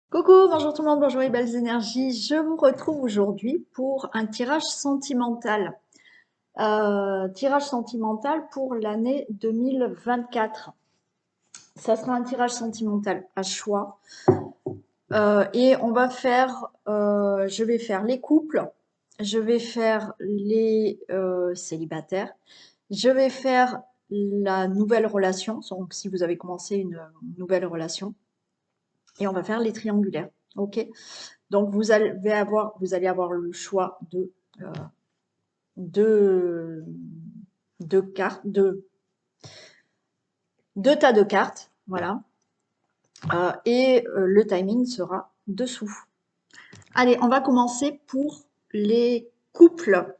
Coucou, bonjour tout le monde, bonjour les belles énergies. Je vous retrouve aujourd'hui pour un tirage sentimental. Tirage sentimental pour l'année 2024. Ça sera un tirage sentimental à choix. Et on va faire, je vais faire les couples, je vais faire les célibataires, je vais faire la nouvelle relation, donc si vous avez commencé une nouvelle relation, et on va faire les triangulaires. Ok? Donc vous allez avoir le choix de deux, deux cartes, deux tas de cartes, voilà. Le timing sera dessous. Allez, on va commencer pour les couples.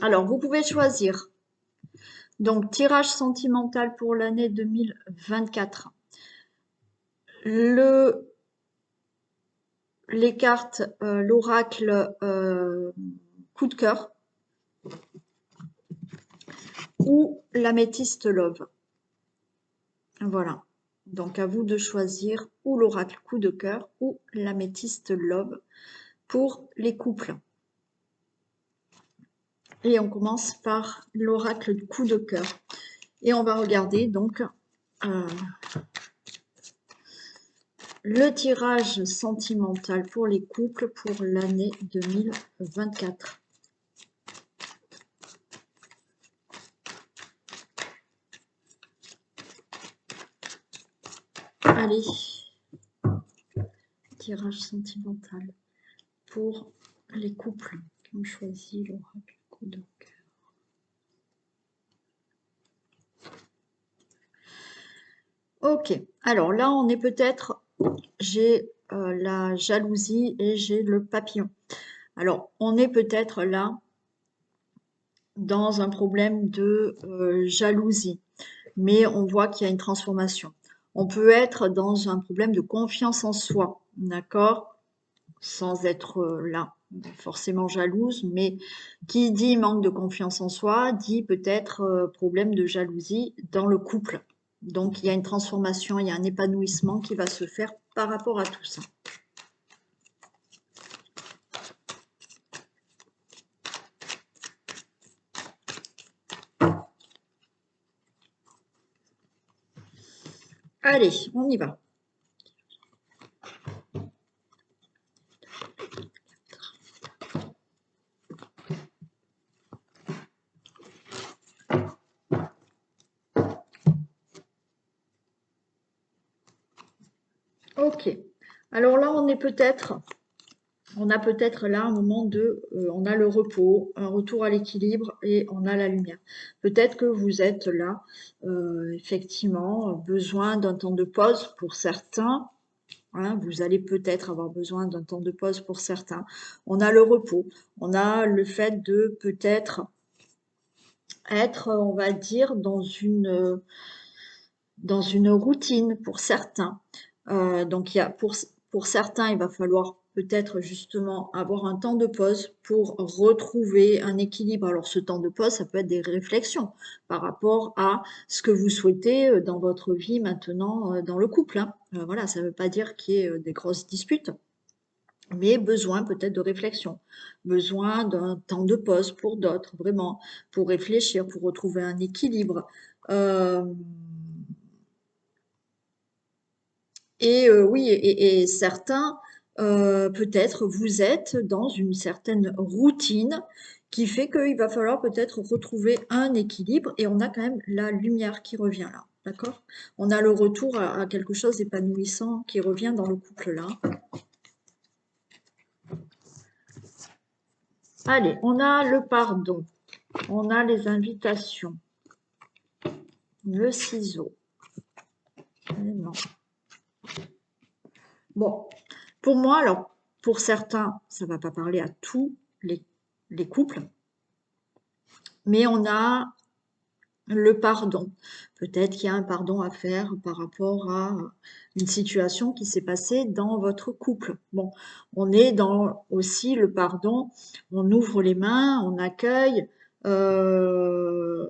Alors, vous pouvez choisir. Donc, tirage sentimental pour l'année 2024. Les cartes, l'oracle coup de cœur ou l'améthyste love. Voilà. Donc à vous de choisir ou l'oracle coup de cœur ou l'améthyste love pour les couples. Et on commence par l'oracle coup de cœur. Et on va regarder donc le tirage sentimental pour les couples pour l'année 2024. Allez, tirage sentimental pour les couples qui ont choisi l'oracle coup de cœur. Ok, alors là on est peut-être, j'ai la jalousie et j'ai le papillon. Alors on est peut-être là dans un problème de jalousie, mais on voit qu'il y a une transformation. On peut être dans un problème de confiance en soi, d'accord? Sans être là forcément jalouse, mais qui dit manque de confiance en soi, dit peut-être problème de jalousie dans le couple. Donc il y a une transformation, il y a un épanouissement qui va se faire par rapport à tout ça. Allez, on y va. Ok. Alors là, on a peut-être là un moment de, on a le repos, un retour à l'équilibre et on a la lumière. Peut-être que vous êtes là, effectivement, besoin d'un temps de pause pour certains. Hein, vous allez peut-être avoir besoin d'un temps de pause pour certains. On a le repos, on a le fait de peut-être être, on va dire, dans une routine pour certains. Donc, pour certains, il va falloir peut-être justement avoir un temps de pause pour retrouver un équilibre. Alors, ce temps de pause, ça peut être des réflexions par rapport à ce que vous souhaitez dans votre vie maintenant dans le couple. Hein. Voilà, ça ne veut pas dire qu'il y ait des grosses disputes, mais besoin peut-être de réflexion, besoin d'un temps de pause pour d'autres, vraiment, pour réfléchir, pour retrouver un équilibre. Euh, oui, et certains, peut-être vous êtes dans une certaine routine qui fait qu'il va falloir peut-être retrouver un équilibre et on a quand même la lumière qui revient là, d'accord? On a le retour à quelque chose d'épanouissant qui revient dans le couple là. Allez, on a le pardon, on a les invitations, le ciseau. Non. Bon, pour moi, alors, pour certains, ça ne va pas parler à tous les couples, mais on a le pardon. Peut-être qu'il y a un pardon à faire par rapport à une situation qui s'est passée dans votre couple. Bon, on est dans aussi le pardon, on ouvre les mains, on accueille, on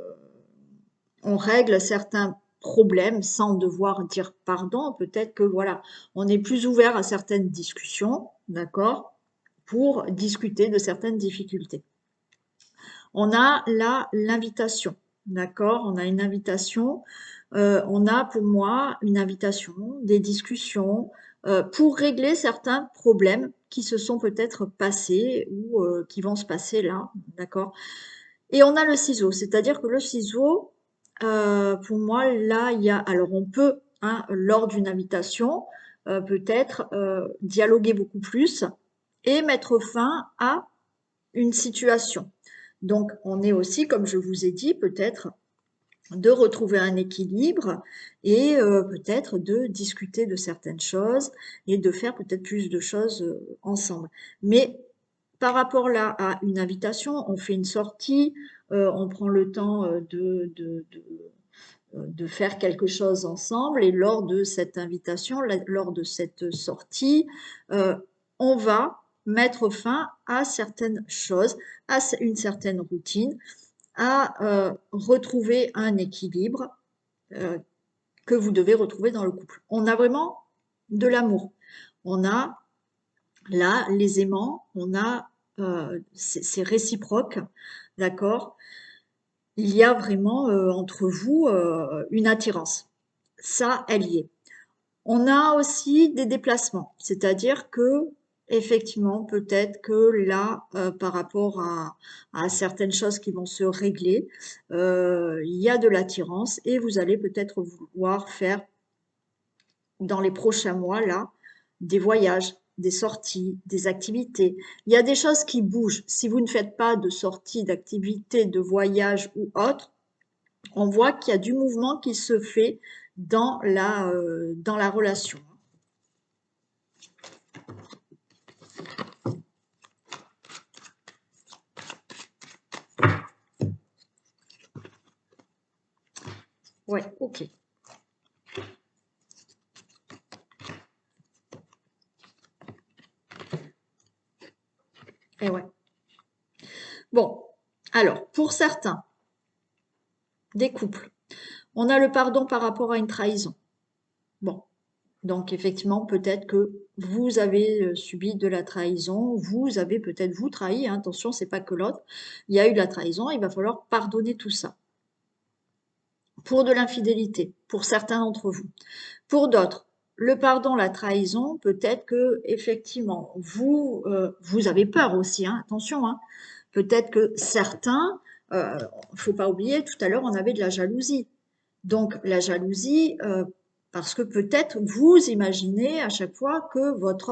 règle certains problème sans devoir dire pardon. Peut-être que voilà, on est plus ouvert à certaines discussions, d'accord, pour discuter de certaines difficultés. On a là l'invitation, d'accord? On a une invitation, on a pour moi une invitation, des discussions pour régler certains problèmes qui se sont peut-être passés ou qui vont se passer là, d'accord? Et on a le ciseau, c'est-à-dire que le ciseau, pour moi, là, il y a, alors on peut, hein, lors d'une invitation, peut-être dialoguer beaucoup plus et mettre fin à une situation. Donc, on est aussi, comme je vous ai dit, peut-être de retrouver un équilibre et peut-être de discuter de certaines choses et de faire peut-être plus de choses ensemble. Mais par rapport là à une invitation, on fait une sortie, on prend le temps de faire quelque chose ensemble et lors de cette invitation, lors de cette sortie, on va mettre fin à certaines choses, à une certaine routine, à retrouver un équilibre que vous devez retrouver dans le couple. On a vraiment de l'amour. On a là les aimants, on a c'est réciproque, d'accord? Il y a vraiment entre vous une attirance. Ça, elle y est. On a aussi des déplacements, c'est-à-dire que effectivement, peut-être que là, par rapport à certaines choses qui vont se régler, il y a de l'attirance et vous allez peut-être vouloir faire dans les prochains mois là des voyages, des sorties, des activités. Il y a des choses qui bougent. Si vous ne faites pas de sorties, d'activités, de voyages ou autres, on voit qu'il y a du mouvement qui se fait dans la relation. Ouais, ok. Et ouais. Bon, alors, pour certains, des couples, on a le pardon par rapport à une trahison. Bon, donc effectivement, peut-être que vous avez subi de la trahison, vous avez peut-être vous trahi, hein, attention, c'est pas que l'autre. Il y a eu de la trahison, il va falloir pardonner tout ça. Pour de l'infidélité, pour certains d'entre vous. Pour d'autres, le pardon, la trahison, peut-être que effectivement vous avez peur aussi, hein, attention, hein. Peut-être que certains, faut pas oublier, tout à l'heure on avait de la jalousie. Donc la jalousie, parce que peut-être vous imaginez à chaque fois que votre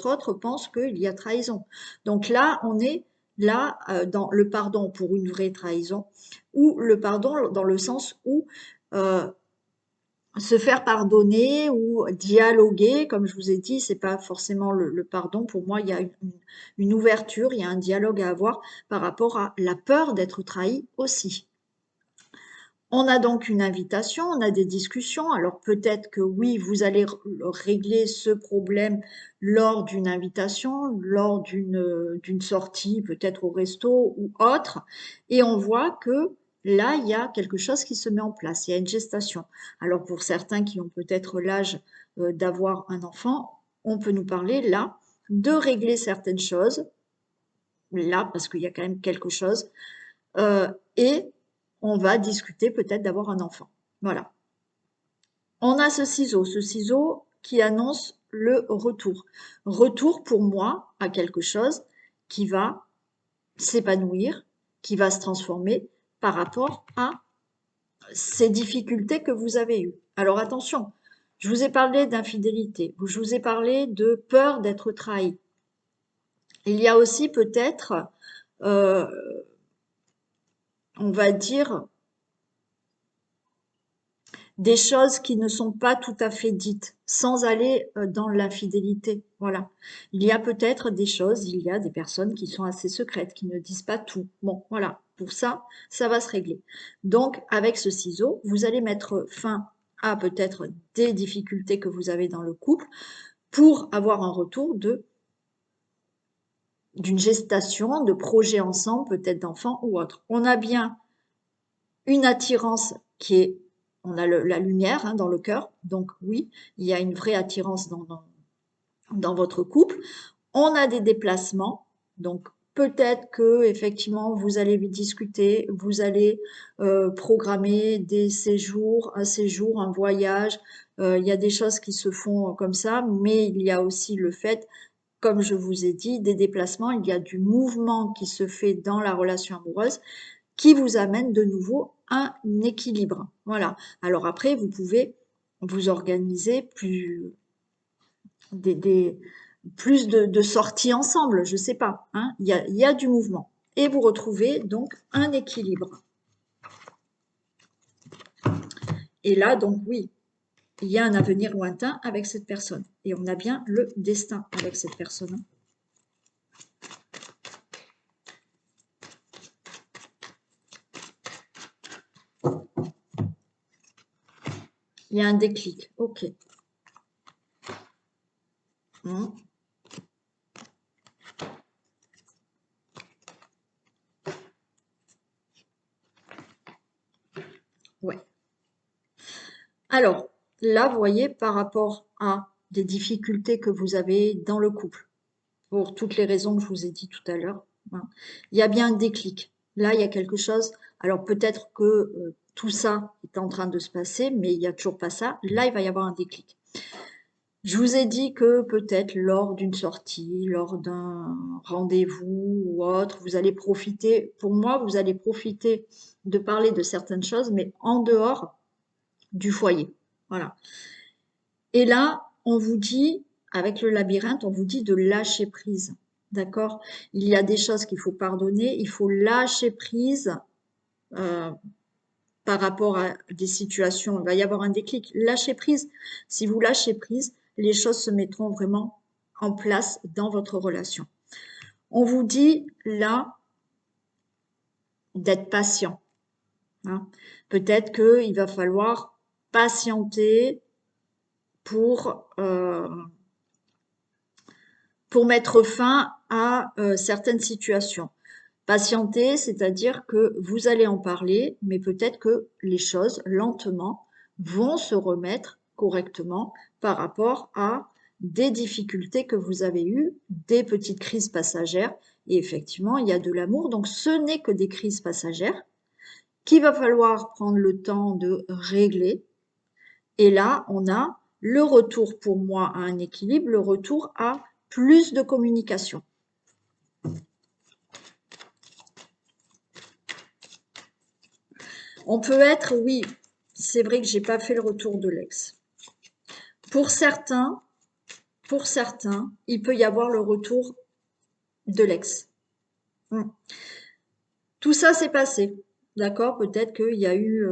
autre pense qu'il y a trahison. Donc là, on est là dans le pardon pour une vraie trahison ou le pardon dans le sens où se faire pardonner ou dialoguer, comme je vous ai dit, c'est pas forcément le pardon. Pour moi, il y a une ouverture, il y a un dialogue à avoir par rapport à la peur d'être trahi aussi. On a donc une invitation, on a des discussions. Alors peut-être que oui, vous allez régler ce problème lors d'une invitation, lors d'une sortie, peut-être au resto ou autre. Et on voit que là, il y a quelque chose qui se met en place, il y a une gestation. Alors pour certains qui ont peut-être l'âge d'avoir un enfant, on peut nous parler là de régler certaines choses, là, parce qu'il y a quand même quelque chose, et on va discuter peut-être d'avoir un enfant. Voilà. On a ce ciseau qui annonce le retour. Retour pour moi à quelque chose qui va s'épanouir, qui va se transformer par rapport à ces difficultés que vous avez eues. Alors attention, je vous ai parlé d'infidélité, je vous ai parlé de peur d'être trahi. Il y a aussi peut-être, on va dire, des choses qui ne sont pas tout à fait dites, sans aller dans l'infidélité. Voilà. Il y a peut-être des choses, il y a des personnes qui sont assez secrètes, qui ne disent pas tout. Bon, voilà. Pour ça, ça va se régler. Donc, avec ce ciseau, vous allez mettre fin à peut-être des difficultés que vous avez dans le couple pour avoir un retour d'une gestation, de projets ensemble, peut-être d'enfants ou autre. On a bien une attirance qui est on a la lumière hein, dans le cœur, donc oui, il y a une vraie attirance dans votre couple. On a des déplacements, donc peut-être que effectivement vous allez discuter, vous allez programmer des séjours, un séjour, un voyage. Il y a des choses qui se font comme ça, mais il y a aussi le fait, comme je vous ai dit, des déplacements. Il y a du mouvement qui se fait dans la relation amoureuse qui vous amène de nouveau un équilibre. Voilà. Alors après, vous pouvez vous organiser plus de sorties ensemble, je sais pas. Hein. Il y a du mouvement. Et vous retrouvez donc un équilibre. Et là, donc oui, il y a un avenir lointain avec cette personne. Et on a bien le destin avec cette personne. Il y a un déclic. Ok. Ouais. Alors, là, vous voyez, par rapport à des difficultés que vous avez dans le couple, pour toutes les raisons que je vous ai dit tout à l'heure, hein, il y a bien un déclic. Là, il y a quelque chose. Alors, peut-être que tout ça est en train de se passer, mais il n'y a toujours pas ça. Là, il va y avoir un déclic. Je vous ai dit que peut-être lors d'une sortie, lors d'un rendez-vous ou autre, vous allez profiter, pour moi, vous allez profiter de parler de certaines choses, mais en dehors du foyer. Voilà. Et là, on vous dit, avec le labyrinthe, on vous dit de lâcher prise. D'accord? Il y a des choses qu'il faut pardonner, il faut lâcher prise euh, par rapport à des situations. Il va y avoir un déclic. Lâcher prise. Si vous lâchez prise, les choses se mettront vraiment en place dans votre relation. On vous dit là d'être patient. Hein. Peut-être qu'il va falloir patienter pour mettre fin à certaines situations. Patienter, c'est-à-dire que vous allez en parler, mais peut-être que les choses, lentement, vont se remettre correctement par rapport à des difficultés que vous avez eues, des petites crises passagères. Et effectivement, il y a de l'amour, donc ce n'est que des crises passagères qu'il va falloir prendre le temps de régler. Et là, on a le retour pour moi à un équilibre, le retour à plus de communication. On peut être, oui, c'est vrai que j'ai pas fait le retour de l'ex. Pour certains, il peut y avoir le retour de l'ex. Tout ça s'est passé, d'accord? Peut-être qu'il y a eu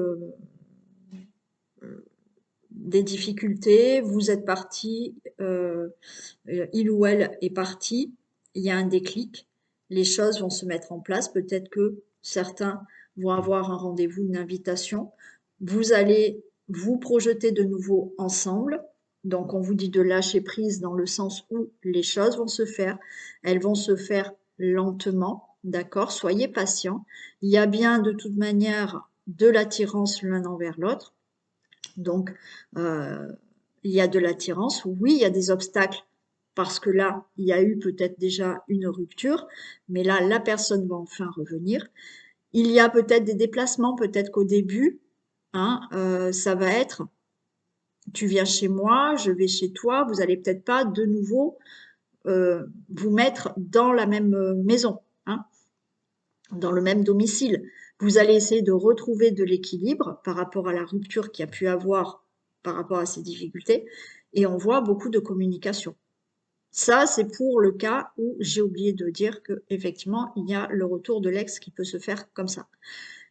des difficultés, vous êtes parti, il ou elle est parti, il y a un déclic, les choses vont se mettre en place, peut-être que certains vont avoir un rendez-vous, une invitation, vous allez vous projeter de nouveau ensemble, donc on vous dit de lâcher prise dans le sens où les choses vont se faire, elles vont se faire lentement, d'accord? Soyez patient, il y a bien de toute manière de l'attirance l'un envers l'autre, donc, il y a de l'attirance. Oui, il y a des obstacles parce que là, il y a eu peut-être déjà une rupture, mais là, la personne va enfin revenir. Il y a peut-être des déplacements, peut-être qu'au début, hein, ça va être, tu viens chez moi, je vais chez toi, vous allez peut-être pas de nouveau vous mettre dans la même maison, hein, dans le même domicile. Vous allez essayer de retrouver de l'équilibre par rapport à la rupture qu'il y a pu avoir par rapport à ces difficultés, et on voit beaucoup de communication. Ça, c'est pour le cas où j'ai oublié de dire que effectivement il y a le retour de l'ex qui peut se faire comme ça.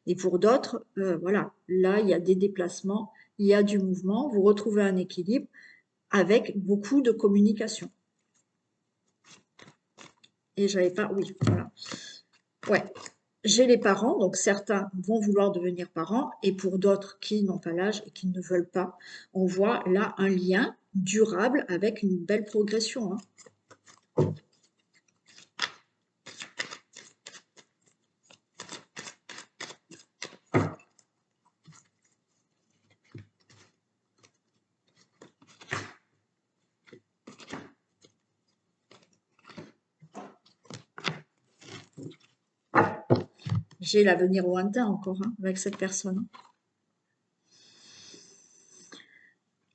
Et pour d'autres, voilà, là, il y a des déplacements, il y a du mouvement, vous retrouvez un équilibre avec beaucoup de communication. Et j'avais pas, oui, voilà. Ouais, j'ai les parents, donc certains vont vouloir devenir parents, et pour d'autres qui n'ont pas l'âge et qui ne veulent pas, on voit là un lien durable avec une belle progression. Hein. J'ai l'avenir lointain encore hein, avec cette personne.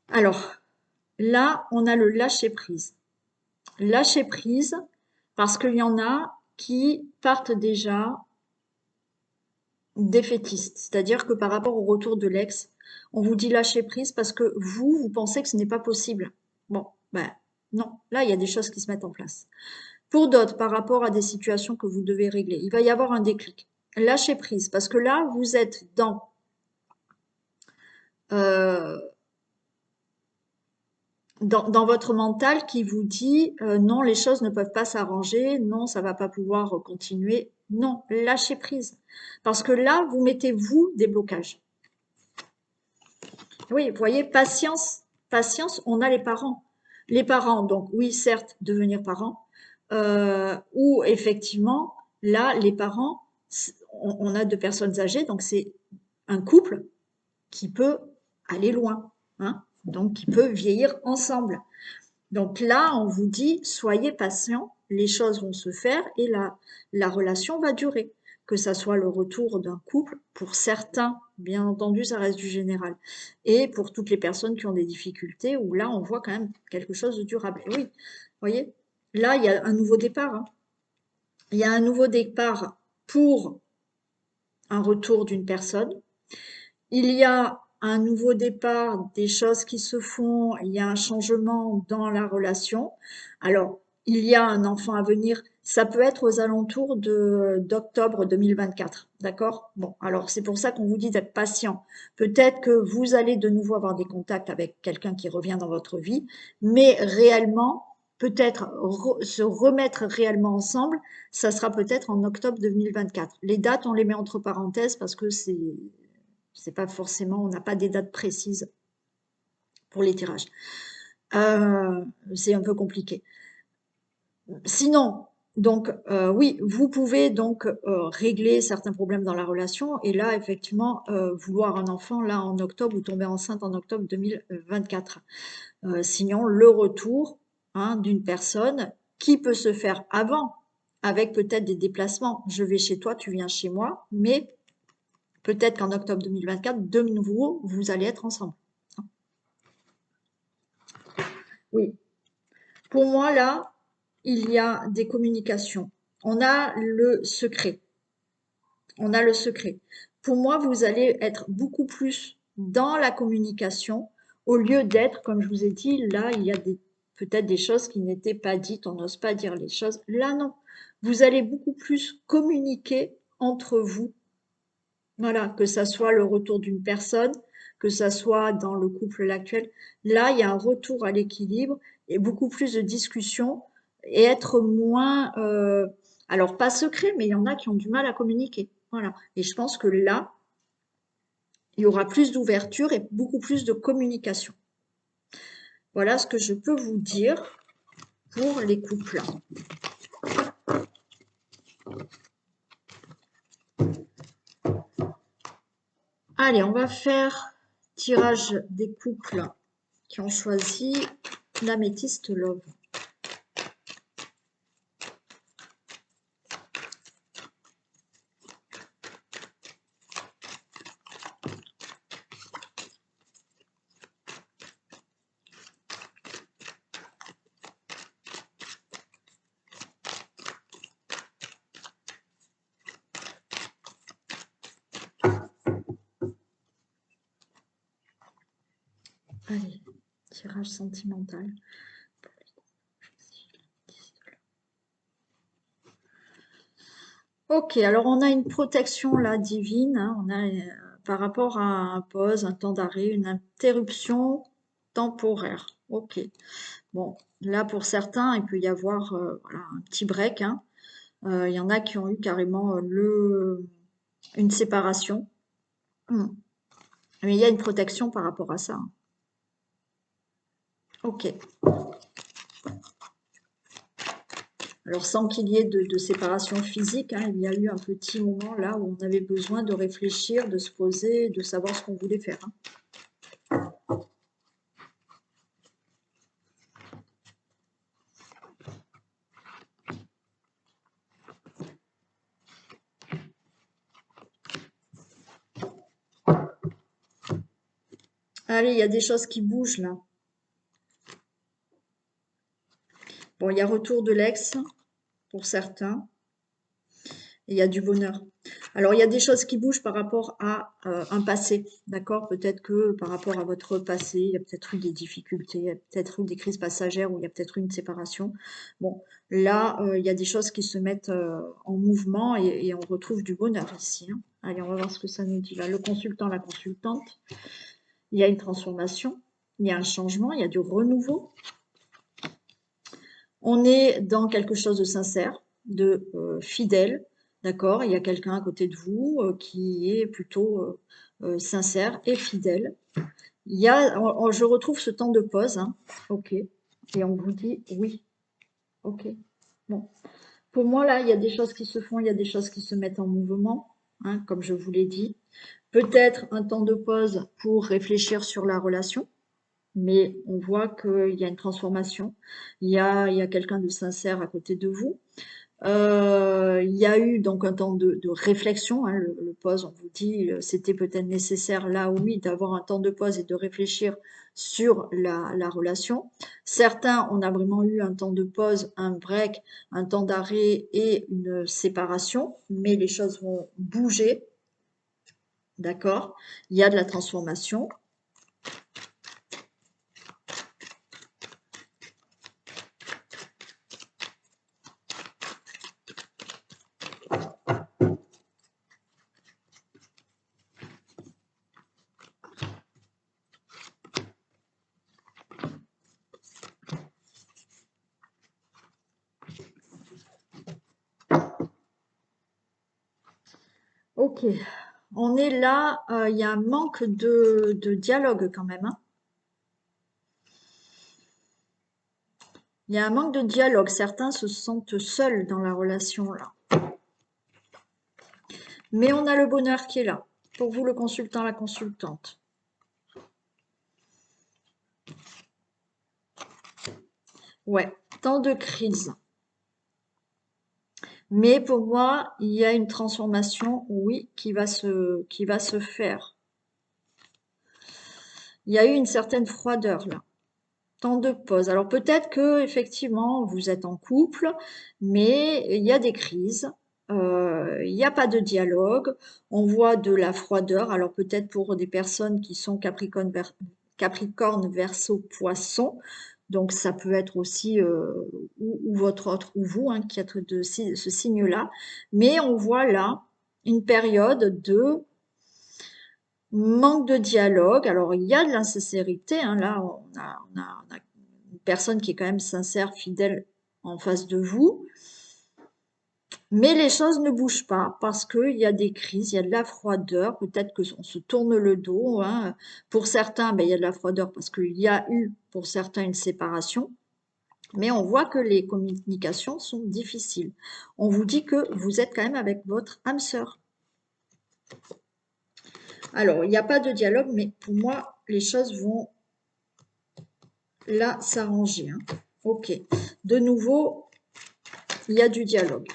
Alors, là, on a le lâcher-prise. Lâcher-prise, parce qu'il y en a qui partent déjà défaitistes. C'est-à-dire que par rapport au retour de l'ex, on vous dit lâcher-prise parce que vous pensez que ce n'est pas possible. Bon, ben non, là, il y a des choses qui se mettent en place. Pour d'autres, par rapport à des situations que vous devez régler, il va y avoir un déclic. Lâcher prise, parce que là, vous êtes euh, dans votre mental qui vous dit non, les choses ne peuvent pas s'arranger, non, ça va pas pouvoir continuer. Non, lâchez prise. Parce que là, vous mettez vous des blocages. Oui, vous voyez, patience, patience, on a les parents. Les parents, donc oui, certes, devenir parents, ou effectivement, là, les parents, on a deux personnes âgées, donc c'est un couple qui peut aller loin, hein, donc qui peut vieillir ensemble. Donc là, on vous dit, soyez patient, les choses vont se faire et la relation va durer. Que ça soit le retour d'un couple, pour certains, bien entendu, ça reste du général. Et pour toutes les personnes qui ont des difficultés, où là, on voit quand même quelque chose de durable. Et oui, vous voyez, là, il y a un nouveau départ. Hein. Il y a un nouveau départ pour un retour d'une personne. Il y a un nouveau départ, des choses qui se font, il y a un changement dans la relation. Alors, il y a un enfant à venir, ça peut être aux alentours d'octobre 2024, d'accord? Bon, alors c'est pour ça qu'on vous dit d'être patient. Peut-être que vous allez de nouveau avoir des contacts avec quelqu'un qui revient dans votre vie, mais réellement, peut-être se remettre réellement ensemble, ça sera peut-être en octobre 2024. Les dates, on les met entre parenthèses parce que c'est pas forcément, on n'a pas des dates précises pour les tirages. C'est un peu compliqué. Sinon, donc oui, vous pouvez donc régler certains problèmes dans la relation et là effectivement vouloir un enfant là en octobre ou tomber enceinte en octobre 2024. Sinon le retour hein, d'une personne qui peut se faire avant avec peut-être des déplacements. Je vais chez toi, tu viens chez moi, mais peut-être qu'en octobre 2024, de nouveau, vous allez être ensemble. Oui. Pour moi, là, il y a des communications. On a le secret. On a le secret. Pour moi, vous allez être beaucoup plus dans la communication au lieu d'être, comme je vous ai dit, là, il y a peut-être des choses qui n'étaient pas dites, on n'ose pas dire les choses. Là, non. Vous allez beaucoup plus communiquer entre vous. Voilà, que ça soit le retour d'une personne, que ça soit dans le couple actuel. Là, il y a un retour à l'équilibre et beaucoup plus de discussion et être moins, alors pas secret, mais il y en a qui ont du mal à communiquer. Voilà. Et je pense que là, il y aura plus d'ouverture et beaucoup plus de communication. Voilà ce que je peux vous dire pour les couples. Allez, on va faire tirage des couples qui ont choisi l'améthyste love. Allez, tirage sentimental. Ok, alors on a une protection là divine, hein, on a par rapport à un pause, un temps d'arrêt, une interruption temporaire. Ok, bon, là pour certains, il peut y avoir voilà, un petit break. Hein. Il y en a qui ont eu carrément une séparation. Mais il y a une protection par rapport à ça. Hein. Ok. Alors sans qu'il y ait de séparation physique, hein, il y a eu un petit moment là où on avait besoin de réfléchir, de se poser, de savoir ce qu'on voulait faire. Hein. Allez, il y a des choses qui bougent là. Bon, il y a retour de l'ex pour certains. Et il y a du bonheur. Alors, il y a des choses qui bougent par rapport à un passé, d'accord? Peut-être que par rapport à votre passé, il y a peut-être eu des difficultés, il y a peut-être eu des crises passagères ou il y a peut-être eu une séparation. Bon, là, il y a des choses qui se mettent en mouvement et on retrouve du bonheur ici, hein. Allez, on va voir ce que ça nous dit là. Le consultant, la consultante, il y a une transformation, il y a un changement, il y a du renouveau. On est dans quelque chose de sincère, de fidèle, d'accord? Il y a quelqu'un à côté de vous qui est plutôt sincère et fidèle. Je retrouve ce temps de pause, hein. Ok. Et on vous dit oui. Ok. Bon. Pour moi, là, il y a des choses qui se font, il y a des choses qui se mettent en mouvement, hein, comme je vous l'ai dit. Peut-être un temps de pause pour réfléchir sur la relation, mais on voit qu'il y a une transformation. Il y a quelqu'un de sincère à côté de vous. Il y a eu donc un temps de réflexion, hein, le pause, on vous dit, c'était peut-être nécessaire là, oui, d'avoir un temps de pause et de réfléchir sur la relation. Certains, on a vraiment eu un temps de pause, un break, un temps d'arrêt et une séparation, mais les choses vont bouger, d'accord? Il y a de la transformation. Ok, on est là, il y a un manque de dialogue quand même, hein. Il y a un manque de dialogue. Certains se sentent seuls dans la relation là. Mais on a le bonheur qui est là. Pour vous, le consultant, la consultante. Ouais, temps de crise. Mais pour moi, il y a une transformation, oui, qui va se faire. Il y a eu une certaine froideur là. Temps de pause. Alors peut-être que effectivement vous êtes en couple, mais il y a des crises. Il n'y a pas de dialogue. On voit de la froideur. Alors peut-être pour des personnes qui sont Capricorne, Verseau, Poisson. Donc ça peut être aussi ou votre autre ou vous hein, qui êtes de ce signe-là. Mais on voit là une période de manque de dialogue. Alors, il y a de l'insincérité, hein, là, on a une personne qui est quand même sincère, fidèle en face de vous. Mais les choses ne bougent pas parce qu'il y a des crises, il y a de la froideur. Peut-être qu'on se tourne le dos, hein. Pour certains, ben, il y a de la froideur parce qu'il y a eu, pour certains, une séparation. Mais on voit que les communications sont difficiles. On vous dit que vous êtes quand même avec votre âme sœur. Alors, il n'y a pas de dialogue, mais pour moi, les choses vont là s'arranger, hein. Ok. De nouveau, il y a du dialogue.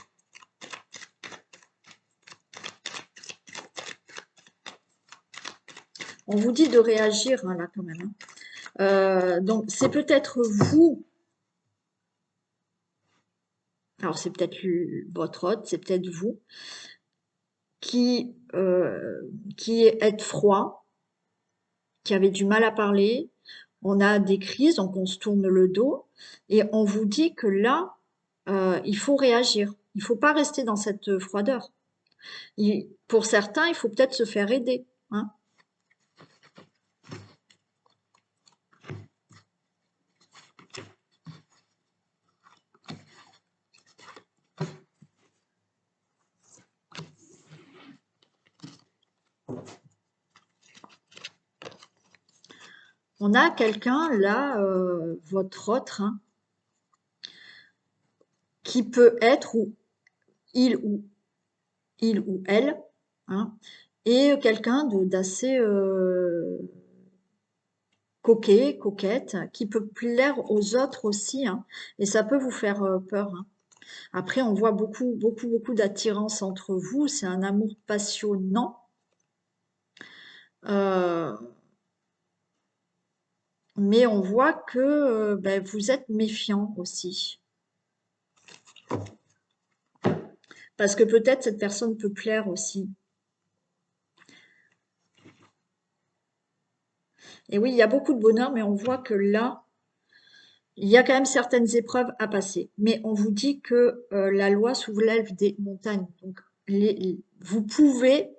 On vous dit de réagir hein, là quand même, hein. Donc, c'est peut-être vous. Alors, c'est peut-être votre hôte, c'est peut-être vous qui êtes froid, qui avez du mal à parler. On a des crises, donc on se tourne le dos et on vous dit que là, il faut réagir. Il ne faut pas rester dans cette froideur. Pour certains, il faut peut-être se faire aider, hein. On a quelqu'un là, votre autre, hein, qui peut être ou il ou il ou elle, hein, et quelqu'un d'assez coquet, coquette, qui peut plaire aux autres aussi, hein, et ça peut vous faire peur, hein. Après, on voit beaucoup, beaucoup, beaucoup d'attirance entre vous. C'est un amour passionnant. Euh, mais on voit que ben, vous êtes méfiant aussi. Parce que peut-être cette personne peut plaire aussi. Et oui, il y a beaucoup de bonheur, mais on voit que là, il y a quand même certaines épreuves à passer. Mais on vous dit que la loi soulève des montagnes. Donc, vous pouvez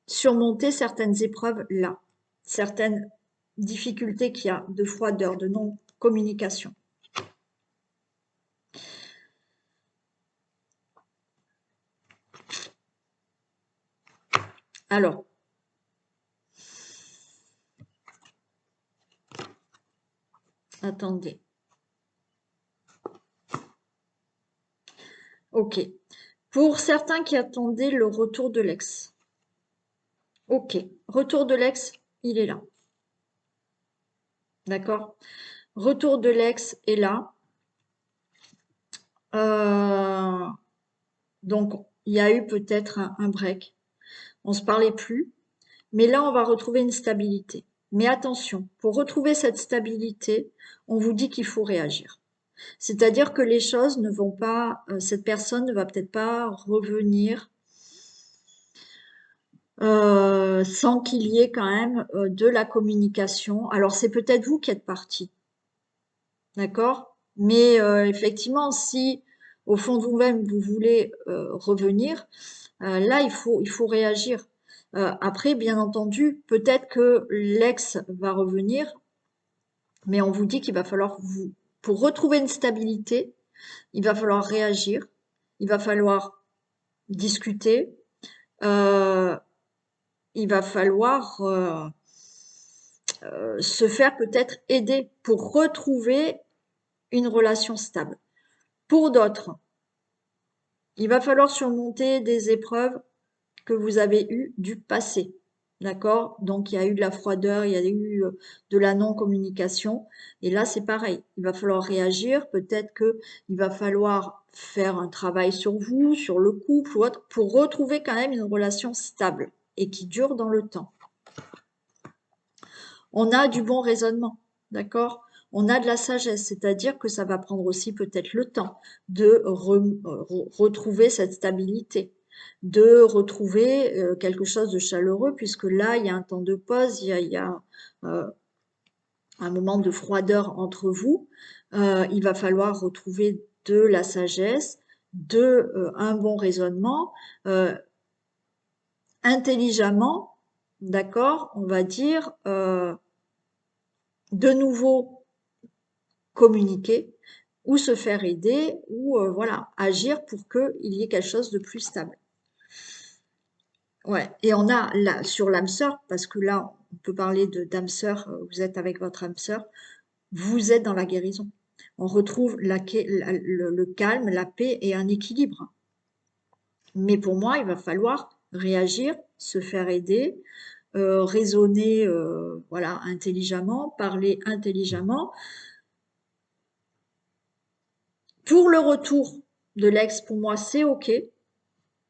surmonter certaines épreuves là, certaines difficultés qu'il y a de froideur, de non-communication. Alors, attendez. Ok. Pour certains qui attendaient le retour de l'ex. Ok. Retour de l'ex, il est là. D'accord? Retour de l'ex est là. Donc, il y a eu peut-être un break. On se parlait plus. Mais là, on va retrouver une stabilité. Mais attention, pour retrouver cette stabilité, on vous dit qu'il faut réagir. C'est-à-dire que les choses ne vont pas, cette personne ne va peut-être pas revenir sans qu'il y ait quand même de la communication. Alors c'est peut-être vous qui êtes parti, d'accord? Mais effectivement, si au fond de vous-même vous voulez revenir, là il faut réagir. Après, bien entendu, peut-être que l'ex va revenir, mais on vous dit qu'il va falloir vous, pour retrouver une stabilité, il va falloir réagir, il va falloir discuter, euh, il va falloir se faire peut-être aider pour retrouver une relation stable. Pour d'autres, il va falloir surmonter des épreuves que vous avez eues du passé. D'accord? Donc, il y a eu de la froideur, il y a eu de la non-communication. Et là, c'est pareil. Il va falloir réagir. Peut-être qu'il va falloir faire un travail sur vous, sur le couple ou autre, pour retrouver quand même une relation stable et qui dure dans le temps. On a du bon raisonnement, d'accord? On a de la sagesse, c'est-à-dire que ça va prendre aussi peut-être le temps de retrouver cette stabilité, de retrouver quelque chose de chaleureux, puisque là, il y a un temps de pause, il y a un moment de froideur entre vous. Il va falloir retrouver de la sagesse, un bon raisonnement, intelligemment, d'accord? On va dire de nouveau communiquer ou se faire aider ou voilà, agir pour qu'il y ait quelque chose de plus stable. Ouais, et on a là, sur l'âme sœur, parce que là, on peut parler de d'âme sœur, vous êtes avec votre âme sœur, vous êtes dans la guérison. On retrouve le calme, la paix et un équilibre. Mais pour moi, il va falloir réagir, se faire aider, raisonner voilà, intelligemment, parler intelligemment. Pour le retour de l'ex, pour moi, c'est OK.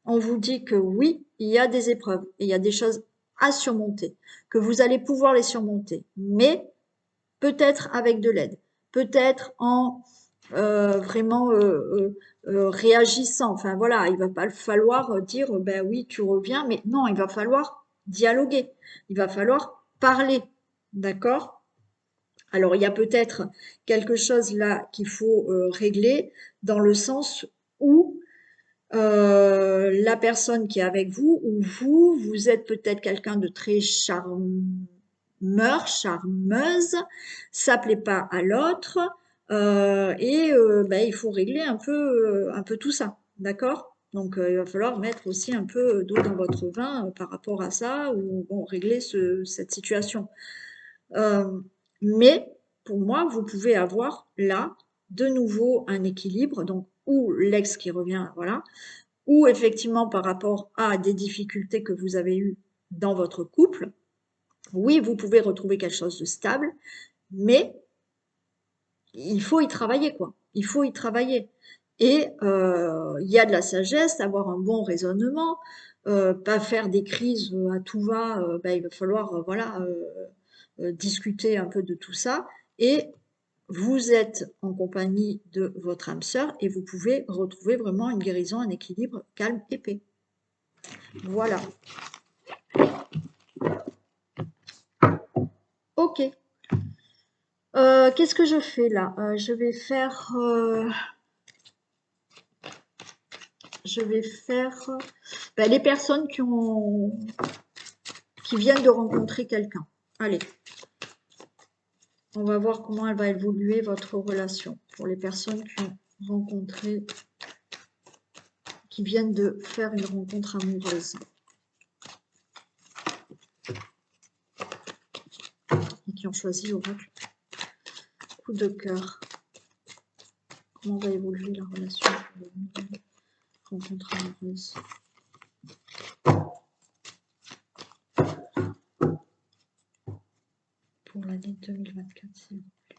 On vous dit que oui, il y a des épreuves et il y a des choses à surmonter, que vous allez pouvoir les surmonter, mais peut-être avec de l'aide, peut-être en vraiment réagissant. Enfin voilà, il va pas falloir dire ben oui, tu reviens, mais non, il va falloir dialoguer, il va falloir parler, d'accord? Alors il y a peut-être quelque chose là qu'il faut régler dans le sens où la personne qui est avec vous ou vous êtes peut-être quelqu'un de très charmeuse, ça plaît pas à l'autre et ben, il faut régler un peu tout ça, d'accord? Donc il va falloir mettre aussi un peu d'eau dans votre vin par rapport à ça ou bon, régler cette situation. Euh, mais pour moi, vous pouvez avoir là de nouveau un équilibre, donc ou l'ex qui revient, voilà, ou effectivement par rapport à des difficultés que vous avez eues dans votre couple, oui, vous pouvez retrouver quelque chose de stable, mais il faut y travailler, quoi. Il faut y travailler. Et il y a de la sagesse, avoir un bon raisonnement, pas faire des crises à tout va. Ben, il va falloir, voilà, discuter un peu de tout ça et vous êtes en compagnie de votre âme sœur et vous pouvez retrouver vraiment une guérison, un équilibre, calme et paix. Voilà. Ok. Qu'est-ce que je fais là? Je vais faire les personnes qui viennent de rencontrer quelqu'un. Allez, on va voir comment elle va évoluer votre relation pour les personnes qui ont rencontré, qui viennent de faire une rencontre amoureuse et qui ont choisi l'oracle. Coup de cœur. Comment va évoluer la relation pour les nouvelles rencontres amoureuses? Pour l'année 2024, s'il vous plaît.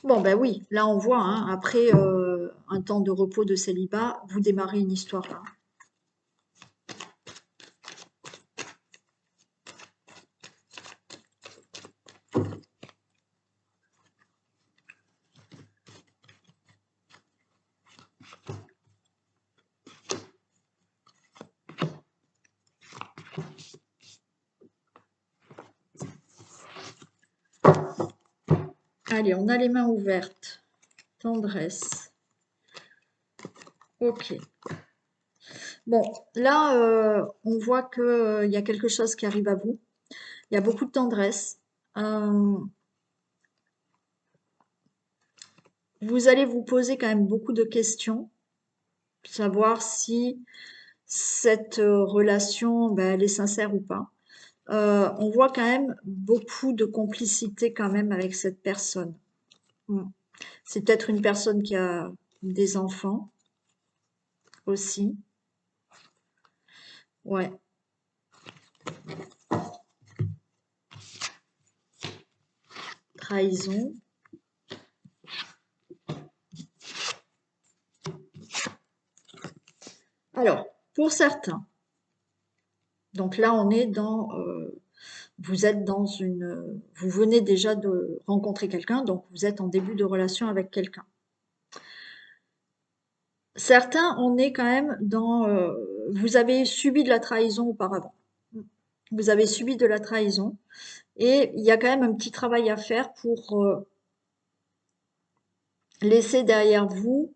Bon, ben oui, là on voit, hein, après un temps de repos, de célibat, vous démarrez une histoire là. Allez, on a les mains ouvertes. Tendresse. Ok. Bon, là, on voit qu'il y a quelque chose qui arrive à vous. Il y a beaucoup de tendresse. Vous allez vous poser quand même beaucoup de questions. Savoir si cette relation, ben, elle est sincère ou pas. On voit quand même beaucoup de complicité quand même avec cette personne. C'est peut-être une personne qui a des enfants aussi. Ouais. Trahison. Alors, pour certains, donc là on est dans, vous êtes dans vous venez déjà de rencontrer quelqu'un, donc vous êtes en début de relation avec quelqu'un. Certains, on est quand même dans, vous avez subi de la trahison auparavant. Vous avez subi de la trahison et il y a quand même un petit travail à faire pour laisser derrière vous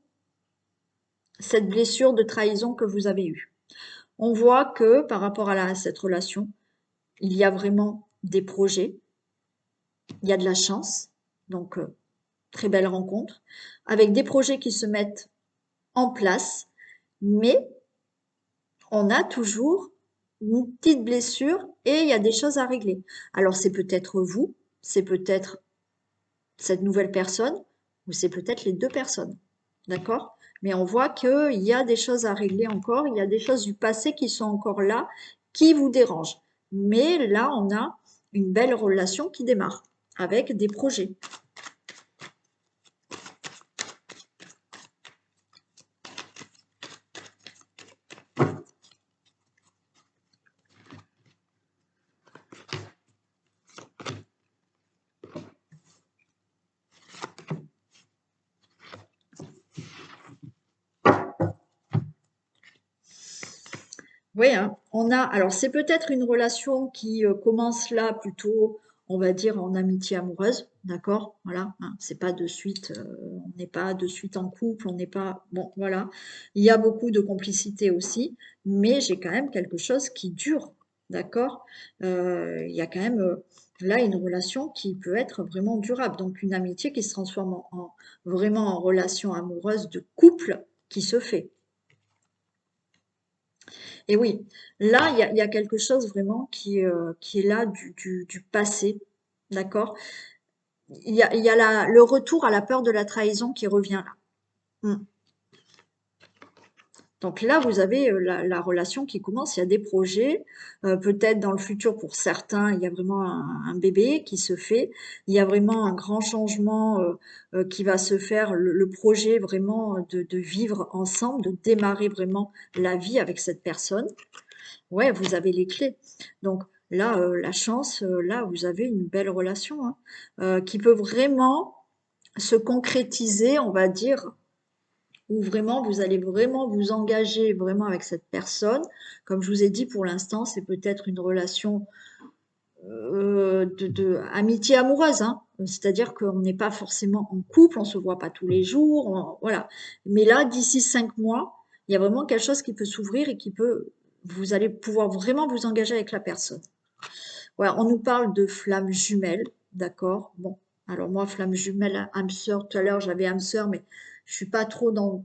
cette blessure de trahison que vous avez eue. On voit que par rapport à cette relation, il y a vraiment des projets, il y a de la chance, donc très belle rencontre, avec des projets qui se mettent en place, mais on a toujours une petite blessure et il y a des choses à régler. Alors c'est peut-être vous, c'est peut-être cette nouvelle personne, ou c'est peut-être les deux personnes, d'accord? Mais on voit qu'il y a des choses à régler encore, il y a des choses du passé qui sont encore là, qui vous dérangent. Mais là, on a une belle relation qui démarre, avec des projets. Oui, hein, on a. Alors, c'est peut-être une relation qui commence là plutôt, on va dire, en amitié amoureuse, d'accord? Voilà, hein, c'est pas de suite, on n'est pas de suite en couple, on n'est pas. Bon, voilà. Il y a beaucoup de complicité aussi, mais j'ai quand même quelque chose qui dure, d'accord? Il y a quand même là une relation qui peut être vraiment durable. Donc, une amitié qui se transforme vraiment en relation amoureuse de couple qui se fait. Et oui, là, il y a quelque chose vraiment qui est là du passé, d'accord? Il y a le retour à la peur de la trahison qui revient là. Mm. Donc là, vous avez la relation qui commence, il y a des projets, peut-être dans le futur pour certains, il y a vraiment un bébé qui se fait, il y a vraiment un grand changement qui va se faire, le projet vraiment de vivre ensemble, de démarrer vraiment la vie avec cette personne. Ouais, vous avez les clés. Donc Là, la chance, là, vous avez une belle relation, hein, qui peut vraiment se concrétiser, on va dire, où vraiment vous allez vraiment vous engager vraiment avec cette personne. Comme je vous ai dit, pour l'instant, c'est peut-être une relation de amitié amoureuse, hein. C'est-à-dire qu'on n'est pas forcément en couple, on se voit pas tous les jours, voilà. Mais là, d'ici 5 mois, il y a vraiment quelque chose qui peut s'ouvrir et qui peut, vous allez pouvoir vraiment vous engager avec la personne. Voilà, on nous parle de flammes jumelles, d'accord. Bon, alors moi, flamme jumelle, âme sœur, tout à l'heure j'avais âme sœur, mais je suis pas trop dans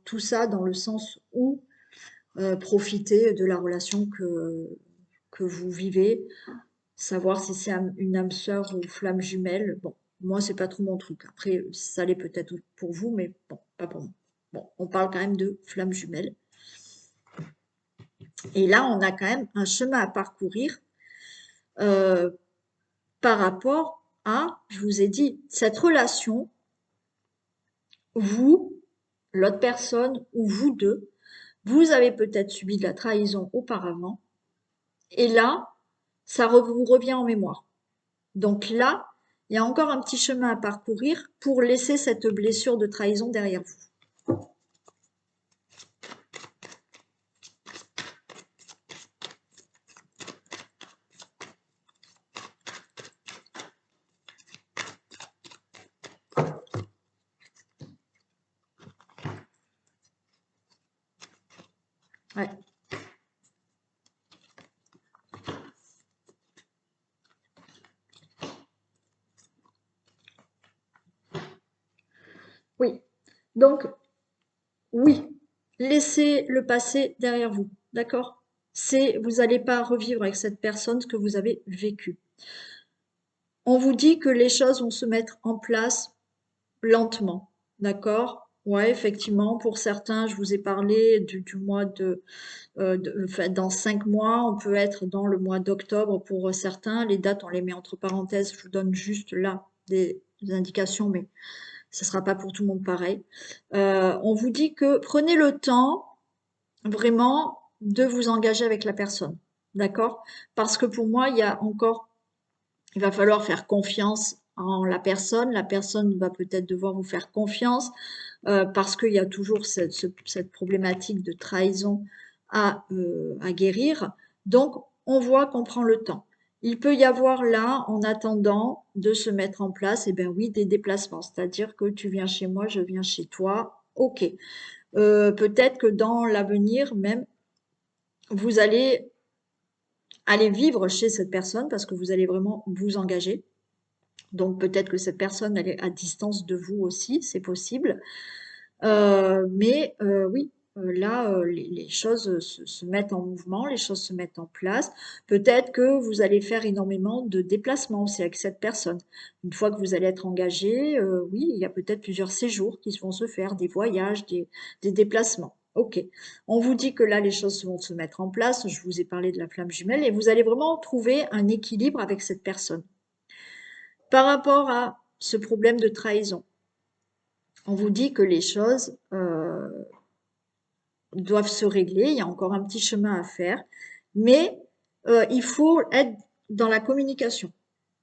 tout ça, dans le sens où profiter de la relation que vous vivez, savoir si c'est une âme sœur ou flamme jumelle. Bon, moi, c'est pas trop mon truc. Après, ça l'est peut-être pour vous, mais bon, pas pour moi. Bon, on parle quand même de flamme jumelle. Et là, on a quand même un chemin à parcourir euh, par rapport à, je vous ai dit, cette relation, vous, l'autre personne ou vous deux, vous avez peut-être subi de la trahison auparavant, et là, ça vous revient en mémoire. Donc là, il y a encore un petit chemin à parcourir pour laisser cette blessure de trahison derrière vous. Ouais. Oui. Donc, oui, laissez le passé derrière vous. D'accord? Vous n'allez pas revivre avec cette personne ce que vous avez vécu. On vous dit que les choses vont se mettre en place lentement, d'accord? Ouais, effectivement, pour certains, je vous ai parlé du mois enfin, dans 5 mois, on peut être dans le mois d'octobre pour certains. Les dates, on les met entre parenthèses, je vous donne juste là des indications, mais ce ne sera pas pour tout le monde pareil. On vous dit que prenez le temps vraiment de vous engager avec la personne, d'accord? Parce que pour moi, il va falloir faire confiance en la personne va peut-être devoir vous faire confiance parce qu'il y a toujours cette problématique de trahison à guérir. Donc, on voit qu'on prend le temps. Il peut y avoir là, en attendant de se mettre en place, eh bien oui, des déplacements. C'est-à-dire que tu viens chez moi, je viens chez toi. OK. Peut-être que dans l'avenir même, vous allez aller vivre chez cette personne parce que vous allez vraiment vous engager. Donc peut-être que cette personne elle est à distance de vous aussi, c'est possible. Mais oui, là, les choses se mettent en mouvement, les choses se mettent en place. Peut-être que vous allez faire énormément de déplacements aussi avec cette personne. Une fois que vous allez être engagé, oui, il y a peut-être plusieurs séjours qui vont se faire, des voyages, des déplacements. OK. On vous dit que là, les choses vont se mettre en place. Je vous ai parlé de la flamme jumelle et vous allez vraiment trouver un équilibre avec cette personne. Par rapport à ce problème de trahison, on vous dit que les choses doivent se régler, il y a encore un petit chemin à faire, mais il faut être dans la communication,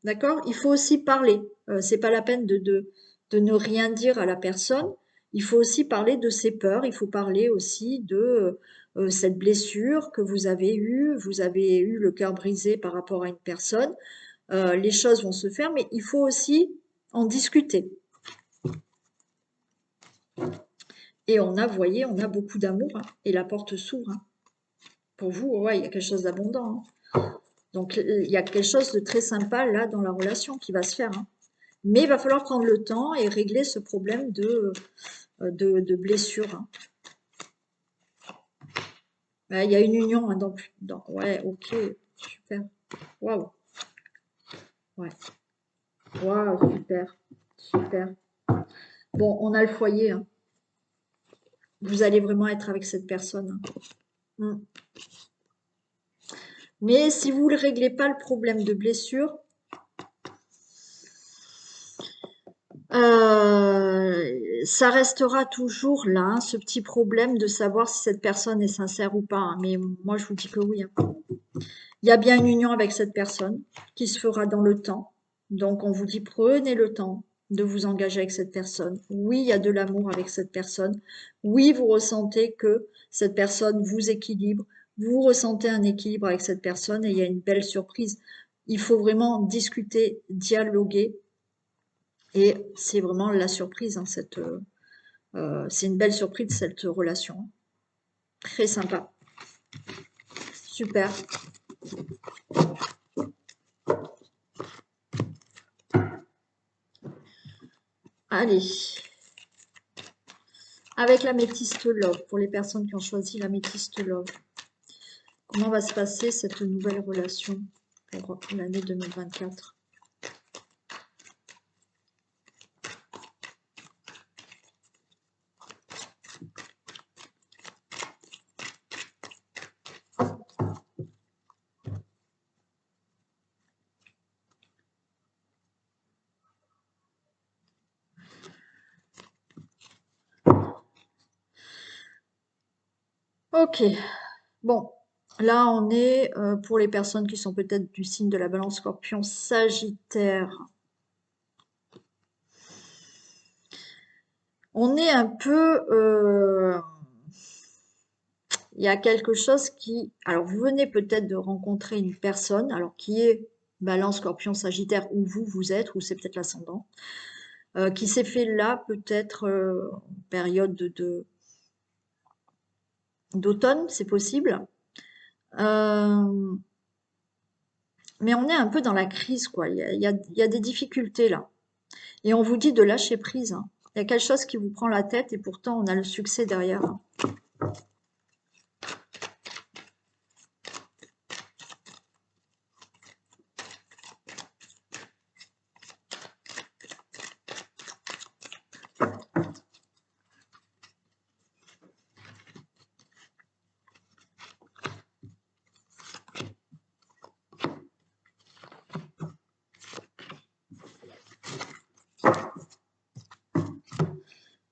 d'accord? Il faut aussi parler. C'est pas la peine de ne rien dire à la personne. Il faut aussi parler de ses peurs. Il faut parler aussi de cette blessure que vous avez eue. Vous avez eu le cœur brisé par rapport à une personne. Les choses vont se faire, mais il faut aussi en discuter. Et vous voyez, on a beaucoup d'amour hein, et la porte s'ouvre. Hein. Pour vous, ouais, il y a quelque chose d'abondant. Hein. Donc, il y a quelque chose de très sympa là dans la relation qui va se faire. Hein. Mais il va falloir prendre le temps et régler ce problème de blessure. Hein. Il y a une union hein, ouais, ok, super. Waouh. Ouais. Waouh, super. Super. Bon, on a le foyer. Hein. Vous allez vraiment être avec cette personne. Hein. Mais si vous ne réglez pas le problème de blessure, ça restera toujours là, hein, ce petit problème de savoir si cette personne est sincère ou pas. Hein. Mais moi, je vous dis que oui. Hein. Il y a bien une union avec cette personne qui se fera dans le temps. Donc, on vous dit, prenez le temps de vous engager avec cette personne. Oui, il y a de l'amour avec cette personne. Oui, vous ressentez que cette personne vous équilibre. Vous ressentez un équilibre avec cette personne et il y a une belle surprise. Il faut vraiment discuter, dialoguer. Et c'est vraiment la surprise, hein, c'est une belle surprise, cette relation. Très sympa. Super. Allez. Avec la métiste love, pour les personnes qui ont choisi la métiste love, comment va se passer cette nouvelle relation pour l'année 2024? Ok, bon, là on est pour les personnes qui sont peut-être du signe de la Balance, Scorpion, Sagittaire. On est un peu, il y a quelque chose qui, alors vous venez peut-être de rencontrer une personne, alors qui est Balance, Scorpion, Sagittaire, où vous êtes, ou c'est peut-être l'ascendant, qui s'est fait là peut-être en période d'automne, c'est possible. Euh, mais on est un peu dans la crise, quoi. Il y a des difficultés là. Et on vous dit de lâcher prise, hein. Il y a quelque chose qui vous prend la tête et pourtant on a le succès derrière, hein.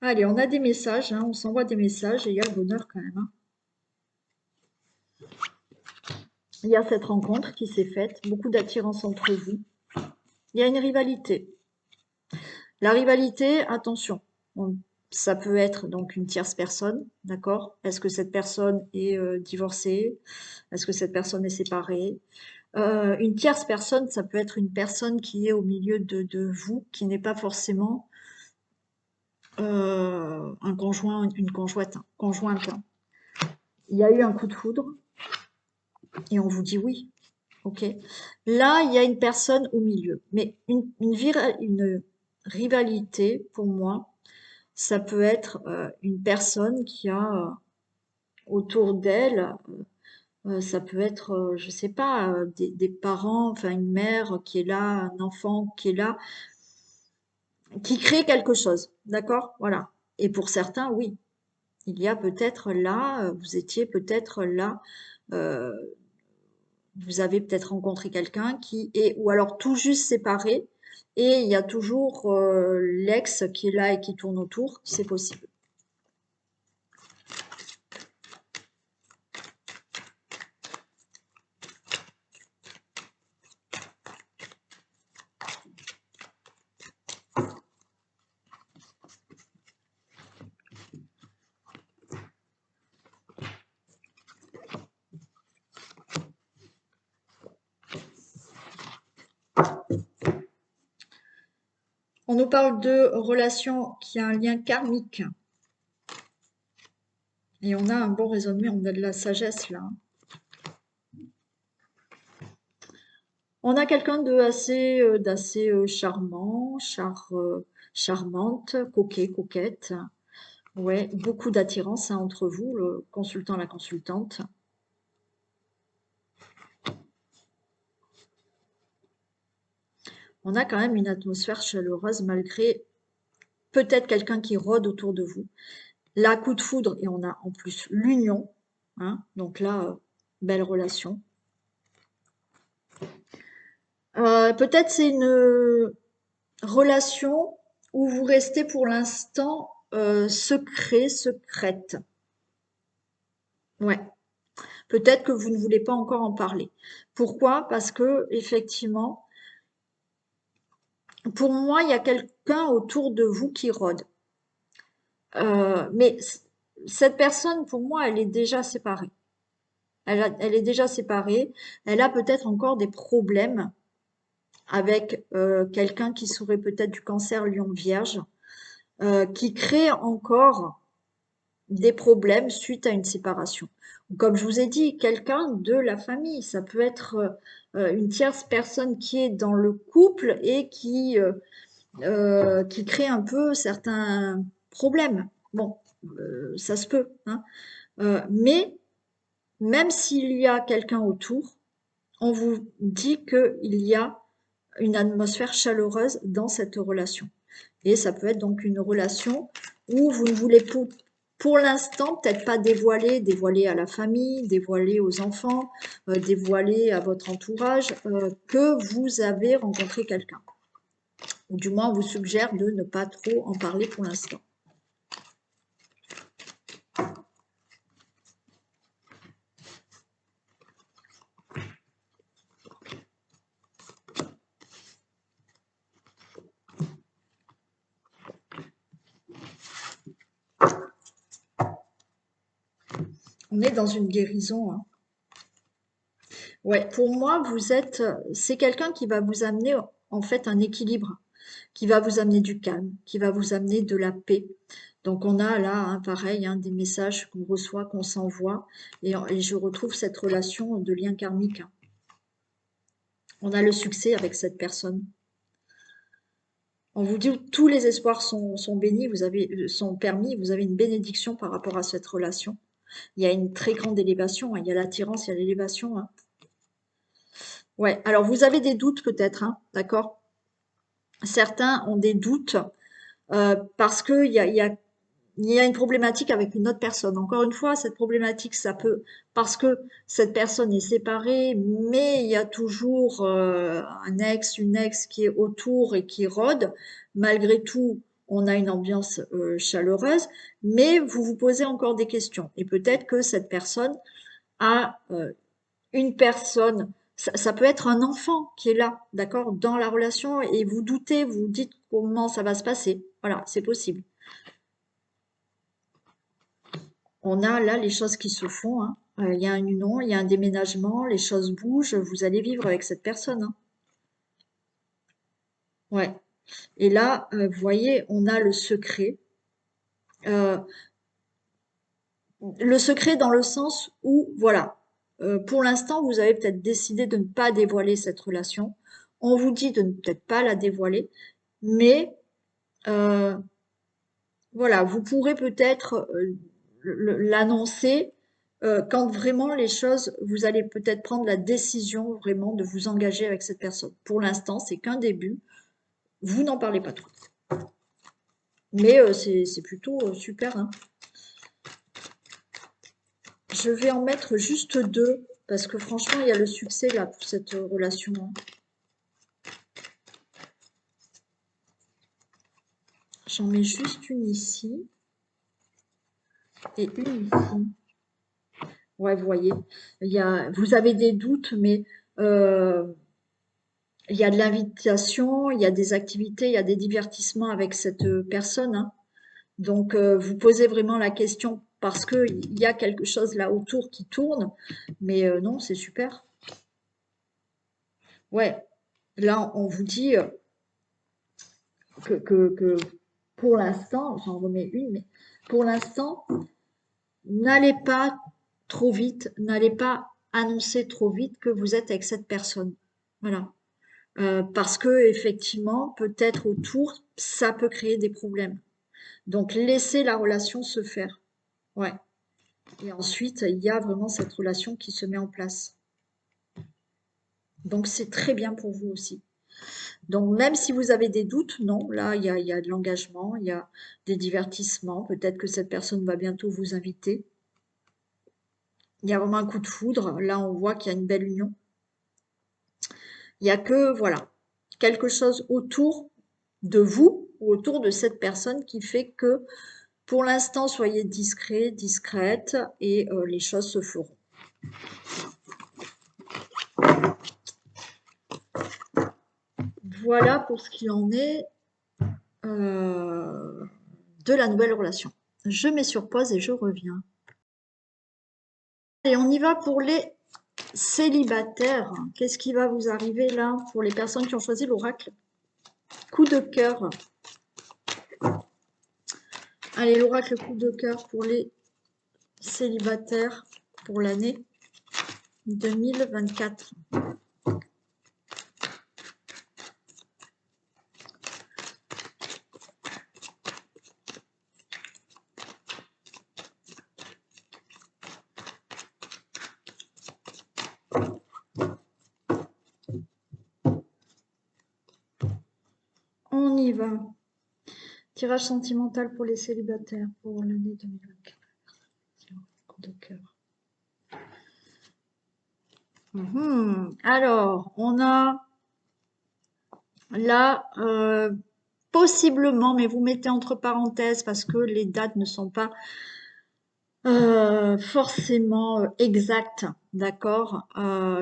Allez, on a des messages, hein, on s'envoie des messages et il y a le bonheur quand même, hein. Il y a cette rencontre qui s'est faite, beaucoup d'attirance entre vous. Il y a une rivalité. La rivalité, attention, ça peut être donc une tierce personne, d'accord? Est-ce que cette personne est divorcée? Est-ce que cette personne est séparée? Une tierce personne, ça peut être une personne qui est au milieu de vous, qui n'est pas forcément un conjoint, une conjointe. Il y a eu un coup de foudre et on vous dit oui, ok. Là, il y a une personne au milieu, mais une rivalité, pour moi, ça peut être une personne qui a autour d'elle, ça peut être, je sais pas, des parents, enfin une mère qui est là, un enfant qui est là, qui crée quelque chose, d'accord? Voilà. Et pour certains, oui, il y a peut-être là, vous étiez peut-être là, euh, vous avez peut-être rencontré quelqu'un qui est, ou alors tout juste séparé, et il y a toujours l'ex qui est là et qui tourne autour, c'est possible. On nous parle de relation qui a un lien karmique, et on a un bon raisonnement, on a de la sagesse là. On a quelqu'un d'assez charmant, charmante, coquet, coquette. Ouais, beaucoup d'attirance hein, entre vous, le consultant, la consultante. On a quand même une atmosphère chaleureuse malgré peut-être quelqu'un qui rôde autour de vous. Là, coup de foudre, et on a en plus l'union, hein, donc là, belle relation. Peut-être c'est une relation où vous restez pour l'instant secrète. Ouais. Peut-être que vous ne voulez pas encore en parler. Pourquoi? Parce que effectivement, pour moi, il y a quelqu'un autour de vous qui rôde. Mais cette personne, pour moi, elle est déjà séparée. Elle est déjà séparée. Elle a peut-être encore des problèmes avec quelqu'un qui serait peut-être du cancer lion vierge, qui crée encore des problèmes suite à une séparation. Comme je vous ai dit, quelqu'un de la famille, ça peut être une tierce personne qui est dans le couple et qui crée un peu certains problèmes. Bon, ça se peut, hein. Mais même s'il y a quelqu'un autour, on vous dit qu'il y a une atmosphère chaleureuse dans cette relation. Et ça peut être donc une relation où vous ne voulez pour l'instant peut-être pas dévoiler à la famille, dévoiler aux enfants, dévoiler à votre entourage que vous avez rencontré quelqu'un. Ou du moins on vous suggère de ne pas trop en parler pour l'instant. On est dans une guérison, hein. Ouais, pour moi, c'est quelqu'un qui va vous amener en fait un équilibre, qui va vous amener du calme, qui va vous amener de la paix. Donc on a là, hein, pareil, hein, des messages qu'on reçoit, qu'on s'envoie, et je retrouve cette relation de lien karmique, hein. On a le succès avec cette personne. On vous dit que tous les espoirs sont bénis, sont permis, vous avez une bénédiction par rapport à cette relation. Il y a une très grande élévation, hein, il y a l'attirance, il y a l'élévation, hein. Ouais, alors vous avez des doutes peut-être, hein, d'accord? Certains ont des doutes parce il y a une problématique avec une autre personne. Encore une fois, cette problématique, ça peut, parce que cette personne est séparée, mais il y a toujours un ex, une ex qui est autour et qui rôde. Malgré tout, on a une ambiance chaleureuse, mais vous vous posez encore des questions. Et peut-être que cette personne a une personne, ça peut être un enfant qui est là, d'accord, dans la relation, et vous doutez, vous dites comment ça va se passer. Voilà, c'est possible. On a là les choses qui se font, hein. Il y a une union, il y a un déménagement, les choses bougent, vous allez vivre avec cette personne, hein. Ouais. Et là, vous voyez, on a le secret. Euh, le secret dans le sens où, voilà, pour l'instant, vous avez peut-être décidé de ne pas dévoiler cette relation. On vous dit de ne peut-être pas la dévoiler, mais euh, voilà, vous pourrez peut-être l'annoncer quand vraiment les choses, vous allez peut-être prendre la décision vraiment de vous engager avec cette personne. Pour l'instant, c'est qu'un début. Vous n'en parlez pas trop. Mais c'est plutôt super, hein. Je vais en mettre juste deux parce que franchement, il y a le succès là pour cette relation, hein. J'en mets juste une ici et une ici. Ouais, vous voyez, vous avez des doutes, mais euh, il y a de l'invitation, il y a des activités, il y a des divertissements avec cette personne, hein. Donc, vous posez vraiment la question parce qu'il y a quelque chose là autour qui tourne, mais non, c'est super. Ouais, là, on vous dit que pour l'instant, j'en remets une, mais pour l'instant, n'allez pas trop vite, n'allez pas annoncer trop vite que vous êtes avec cette personne. Voilà. Parce que effectivement, peut-être autour, ça peut créer des problèmes. Donc, laissez la relation se faire. Ouais. Et ensuite, il y a vraiment cette relation qui se met en place. Donc, c'est très bien pour vous aussi. Donc, même si vous avez des doutes, non, là, il y a de l'engagement, il y a des divertissements. Peut-être que cette personne va bientôt vous inviter. Il y a vraiment un coup de foudre. Là, on voit qu'il y a une belle union. Il y a que, voilà, quelque chose autour de vous ou autour de cette personne qui fait que, pour l'instant, soyez discret, discrète et les choses se feront. Voilà pour ce qu'il en est de la nouvelle relation. Je mets sur pause et je reviens. Et on y va pour les célibataires. Qu'est-ce qui va vous arriver là pour les personnes qui ont choisi l'oracle? Coup de cœur. Allez, l'oracle coup de cœur pour les célibataires pour l'année 2024. On y va. Tirage sentimental pour les célibataires pour l'année 2024. Coup de cœur. Alors, on a là, possiblement, mais vous mettez entre parenthèses parce que les dates ne sont pas forcément exactes, d'accord?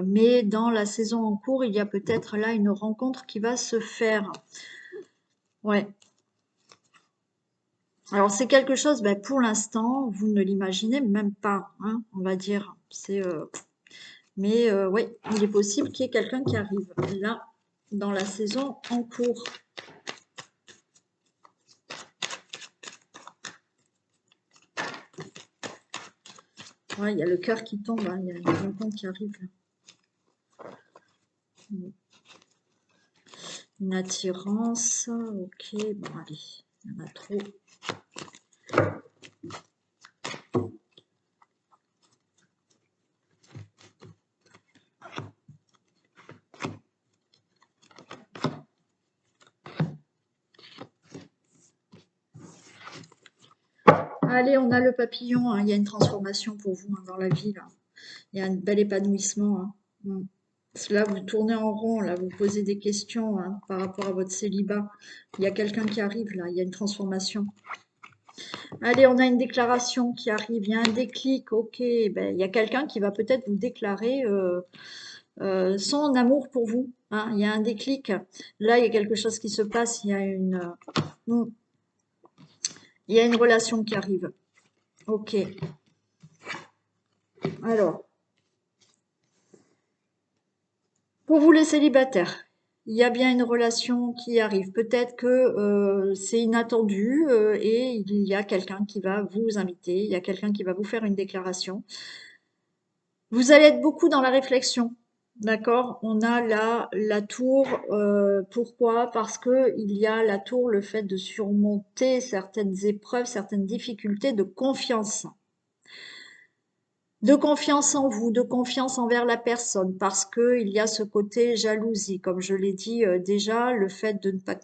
Mais dans la saison en cours, il y a peut-être là une rencontre qui va se faire. Ouais. Alors, c'est quelque chose, ben, pour l'instant, vous ne l'imaginez même pas, hein, on va dire. Mais oui, il est possible qu'il y ait quelqu'un qui arrive là, dans la saison en cours. Ouais, il y a le cœur qui tombe, hein, il y a une rencontre qui arrive là. Une attirance, ok, bon allez, il y en a trop. Allez, on a le papillon, hein, il y a une transformation pour vous hein, dans la vie, là. Il y a un bel épanouissement. Hein. Là, vous tournez en rond, là, vous posez des questions hein, par rapport à votre célibat. Il y a quelqu'un qui arrive, là, il y a une transformation. Allez, on a une déclaration qui arrive, il y a un déclic, ok. Ben, il y a quelqu'un qui va peut-être vous déclarer son amour pour vous. Hein, il y a un déclic. Là, il y a quelque chose qui se passe, il y a une relation qui arrive. Ok. Alors, pour vous les célibataires, il y a bien une relation qui arrive. Peut-être que c'est inattendu et il y a quelqu'un qui va vous inviter, il y a quelqu'un qui va vous faire une déclaration. Vous allez être beaucoup dans la réflexion, d'accord? On a là la tour. Pourquoi? Parce que il y a la tour, le fait de surmonter certaines épreuves, certaines difficultés de confiance. De confiance en vous, de confiance envers la personne, parce que il y a ce côté jalousie, comme je l'ai dit déjà, le fait de ne pas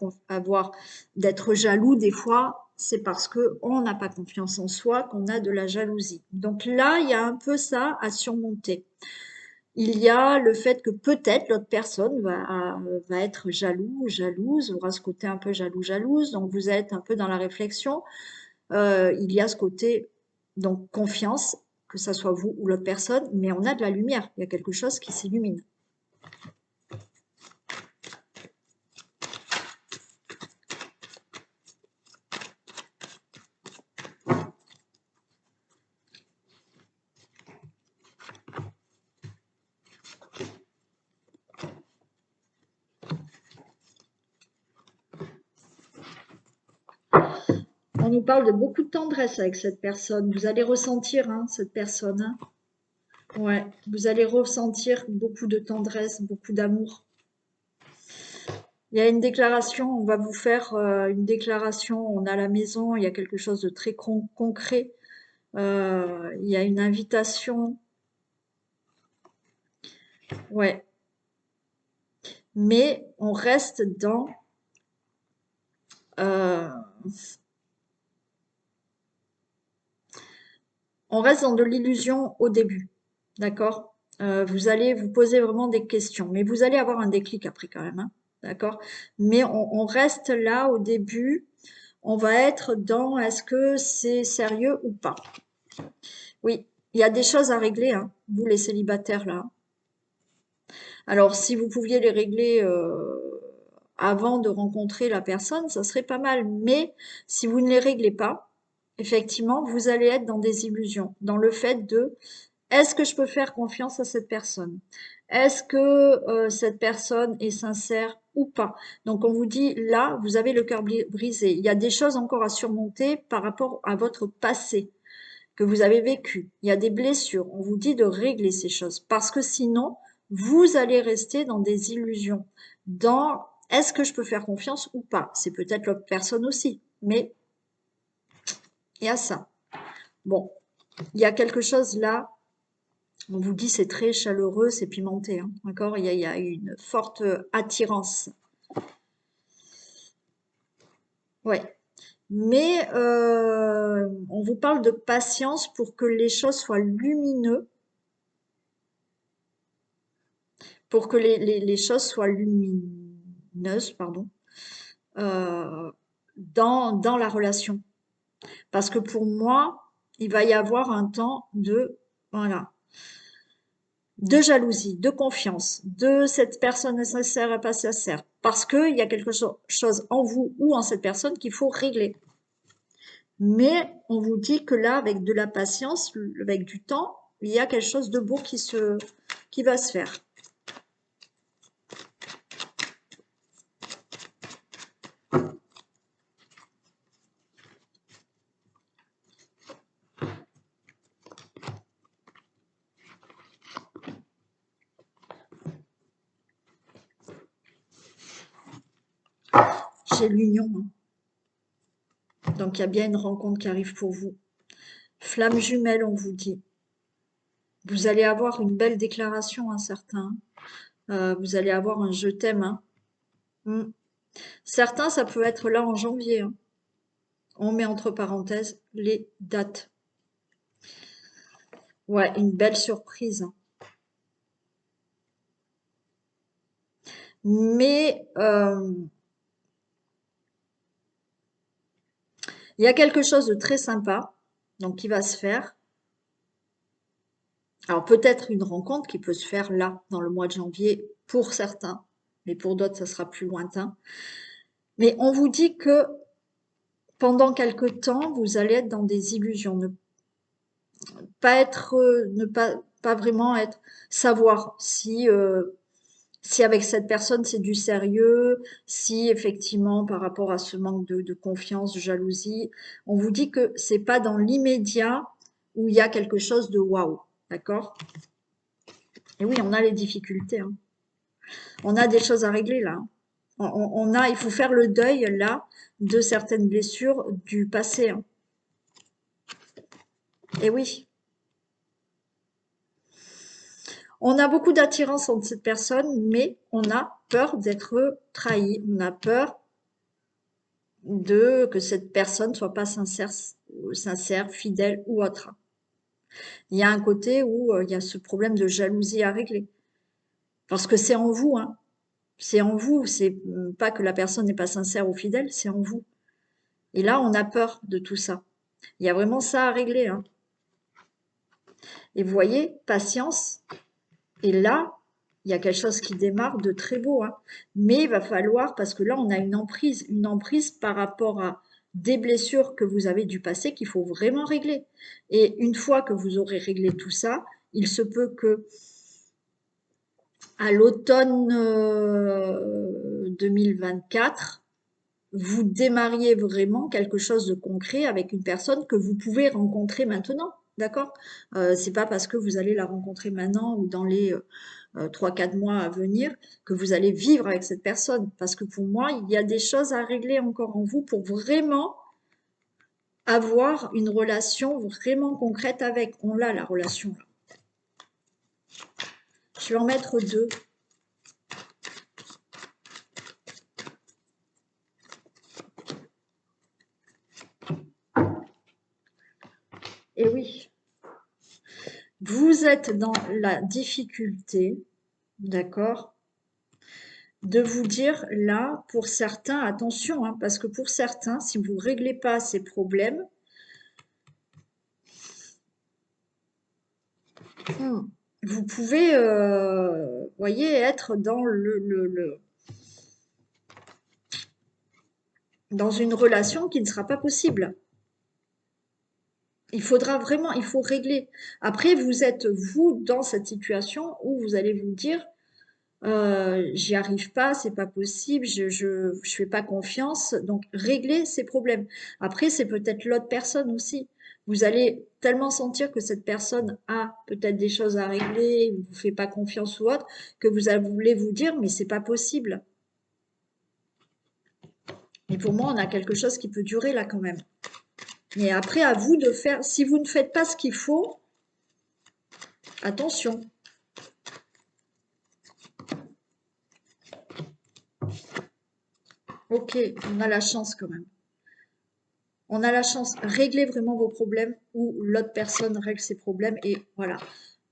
d'être jaloux des fois, c'est parce que on n'a pas confiance en soi qu'on a de la jalousie. Donc là, il y a un peu ça à surmonter. Il y a le fait que peut-être l'autre personne va être jaloux, jalouse, aura ce côté un peu jaloux, jalouse, donc vous êtes un peu dans la réflexion. Il y a ce côté, donc confiance, que ça soit vous ou l'autre personne, mais on a de la lumière, il y a quelque chose qui s'illumine. On nous parle de beaucoup de tendresse avec cette personne. Vous allez ressentir hein, cette personne. Hein. Ouais, vous allez ressentir beaucoup de tendresse, beaucoup d'amour. Il y a une déclaration, on va vous faire une déclaration, on a la maison, il y a quelque chose de très concret. Il y a une invitation. Ouais. Mais on reste dans... on reste dans de l'illusion au début. D'accord? Vous allez vous poser vraiment des questions. Mais vous allez avoir un déclic après quand même. Hein, d'accord? Mais on reste là au début. On va être dans est-ce que c'est sérieux ou pas? Oui. Il y a des choses à régler, hein, vous les célibataires là. Alors, si vous pouviez les régler avant de rencontrer la personne, ça serait pas mal. Mais si vous ne les réglez pas, effectivement, vous allez être dans des illusions, dans le fait de est-ce que je peux faire confiance à cette personne? Est-ce que cette personne est sincère ou pas? Donc on vous dit là, vous avez le cœur brisé. Il y a des choses encore à surmonter par rapport à votre passé que vous avez vécu. Il y a des blessures. On vous dit de régler ces choses parce que sinon, vous allez rester dans des illusions. Dans est-ce que je peux faire confiance ou pas? C'est peut-être l'autre personne aussi, mais il y a ça. Bon, il y a quelque chose là. On vous dit c'est très chaleureux, c'est pimenté, hein, d'accord? Il y a une forte attirance. Ouais. Mais on vous parle de patience pour que les choses soient lumineuses, pour que les choses soient lumineuses, pardon, euh, dans la relation. Parce que pour moi, il va y avoir un temps de, voilà, de jalousie, de confiance, de cette personne est sincère et pas sincère. Parce qu'il y a quelque chose en vous ou en cette personne qu'il faut régler. Mais on vous dit que là, avec de la patience, avec du temps, il y a quelque chose de beau qui va se faire. J'ai l'union, hein. Donc il y a bien une rencontre qui arrive pour vous. Flamme jumelle, on vous dit. Vous allez avoir une belle déclaration, hein, certains. Vous allez avoir un je t'aime, hein. Mm. Certains, ça peut être là en janvier, hein. On met entre parenthèses les dates. Ouais, une belle surprise, hein. Mais il y a quelque chose de très sympa, donc qui va se faire. Alors peut-être une rencontre qui peut se faire là, dans le mois de janvier, pour certains, mais pour d'autres, ça sera plus lointain. Mais on vous dit que pendant quelque temps, vous allez être dans des illusions, ne pas être, ne pas vraiment être, savoir si avec cette personne c'est du sérieux, si effectivement par rapport à ce manque de confiance, de jalousie, on vous dit que c'est pas dans l'immédiat où il y a quelque chose de waouh, d'accord? Et oui, on a les difficultés, hein. On a des choses à régler là, hein. Il faut faire le deuil là de certaines blessures du passé, hein. Et oui, on a beaucoup d'attirance entre cette personne, mais on a peur d'être trahi. On a peur de que cette personne soit pas sincère, fidèle ou autre. Il y a un côté où il y a ce problème de jalousie à régler. Parce que c'est en vous, hein. C'est en vous. C'est pas que la personne n'est pas sincère ou fidèle, c'est en vous. Et là, on a peur de tout ça. Il y a vraiment ça à régler, hein. Et vous voyez, patience. Et là, il y a quelque chose qui démarre de très beau, hein. Mais il va falloir, parce que là, on a une emprise par rapport à des blessures que vous avez du passé qu'il faut vraiment régler. Et une fois que vous aurez réglé tout ça, il se peut que à l'automne 2024, vous démarriez vraiment quelque chose de concret avec une personne que vous pouvez rencontrer maintenant, d'accord? C'est pas parce que vous allez la rencontrer maintenant ou dans les 3-4 mois à venir que vous allez vivre avec cette personne. Parce que pour moi, il y a des choses à régler encore en vous pour vraiment avoir une relation vraiment concrète avec. On l'a, la relation. Je vais en mettre deux. Et oui, vous êtes dans la difficulté, d'accord, de vous dire là, pour certains, attention, hein, parce que pour certains, si vous ne réglez pas ces problèmes, Vous pouvez, voyez, être dans dans une relation qui ne sera pas possible. Il faudra vraiment, il faut régler. Après, vous êtes, vous, dans cette situation où vous allez vous dire, j'y arrive pas, c'est pas possible, je fais pas confiance. Donc, régler ces problèmes. Après, c'est peut-être l'autre personne aussi. Vous allez tellement sentir que cette personne a peut-être des choses à régler, vous fait pas confiance ou autre, que voulez vous dire, mais c'est pas possible. Et pour moi, on a quelque chose qui peut durer là quand même. Mais après, à vous de faire, si vous ne faites pas ce qu'il faut, attention. Ok, on a la chance quand même. On a la chance, réglez vraiment vos problèmes ou l'autre personne règle ses problèmes et voilà.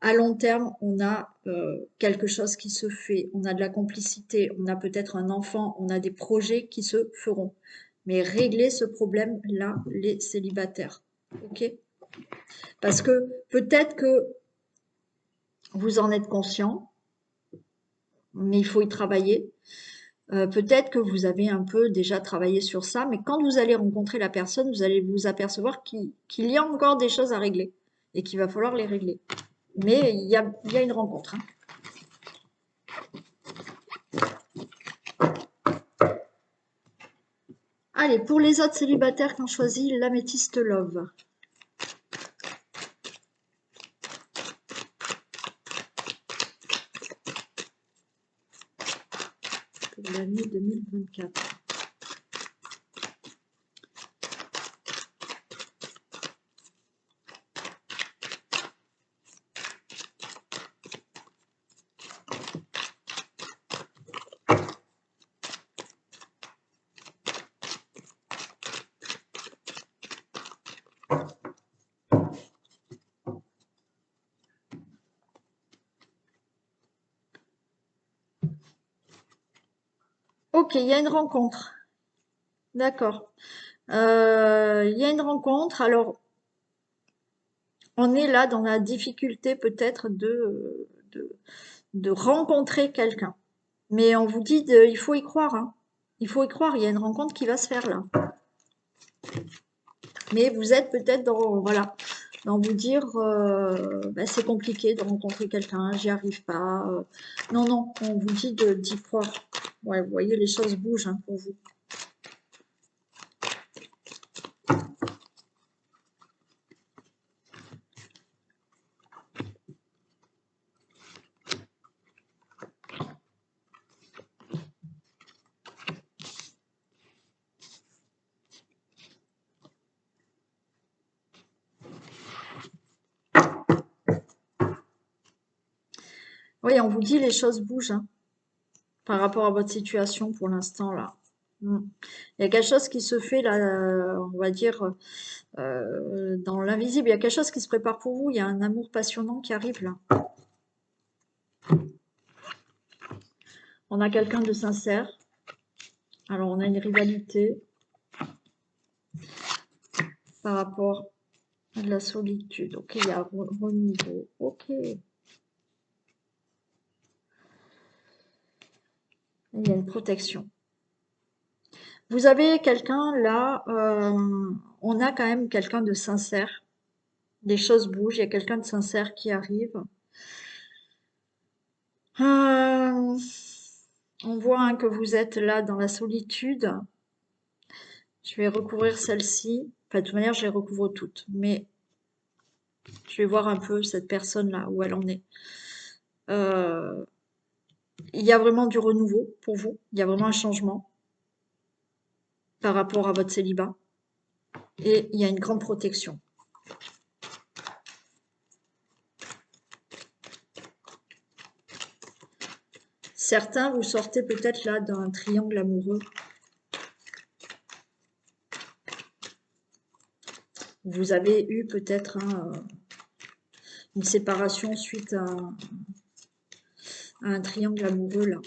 À long terme, on a quelque chose qui se fait, on a de la complicité, on a peut-être un enfant, on a des projets qui se feront. Mais réglez ce problème-là, les célibataires. Ok? Parce que peut-être que vous en êtes conscient, mais il faut y travailler. Peut-être que vous avez un peu déjà travaillé sur ça, mais quand vous allez rencontrer la personne, vous allez vous apercevoir qu'il y a encore des choses à régler et qu'il va falloir les régler. Mais il y a une rencontre. Hein. Allez, pour les autres célibataires qui ont choisi l'améthyste love. Pour l'année 2024. Ok, il y a une rencontre. D'accord. Il y a une rencontre. Alors, on est là dans la difficulté peut-être de rencontrer quelqu'un. Mais on vous dit, il faut y croire. Hein. Il faut y croire. Il y a une rencontre qui va se faire là. Mais vous êtes peut-être dans, voilà, dans vous dire, bah, c'est compliqué de rencontrer quelqu'un, j'y arrive pas. Non, non, on vous dit d'y croire. Ouais, vous voyez, les choses bougent hein, pour vous. Oui, on vous dit les choses bougent hein, par rapport à votre situation pour l'instant là. Mm. Il y a quelque chose qui se fait là, on va dire, dans l'invisible. Il y a quelque chose qui se prépare pour vous. Il y a un amour passionnant qui arrive là. On a quelqu'un de sincère. Alors, on a une rivalité par rapport à de la solitude. Ok, il y a renouveau. Ok. Il y a une protection. Vous avez quelqu'un là, on a quand même quelqu'un de sincère. Des choses bougent, il y a quelqu'un de sincère qui arrive. Euh, on voit hein, que vous êtes là dans la solitude. Je vais recouvrir celle-ci. Enfin, de toute manière, je les recouvre toutes. Mais je vais voir un peu cette personne-là, où elle en est. Euh, il y a vraiment du renouveau pour vous. Il y a vraiment un changement par rapport à votre célibat. Et il y a une grande protection. Certains, vous sortez peut-être là d'un triangle amoureux. Vous avez eu peut-être une séparation suite à un triangle amoureux là.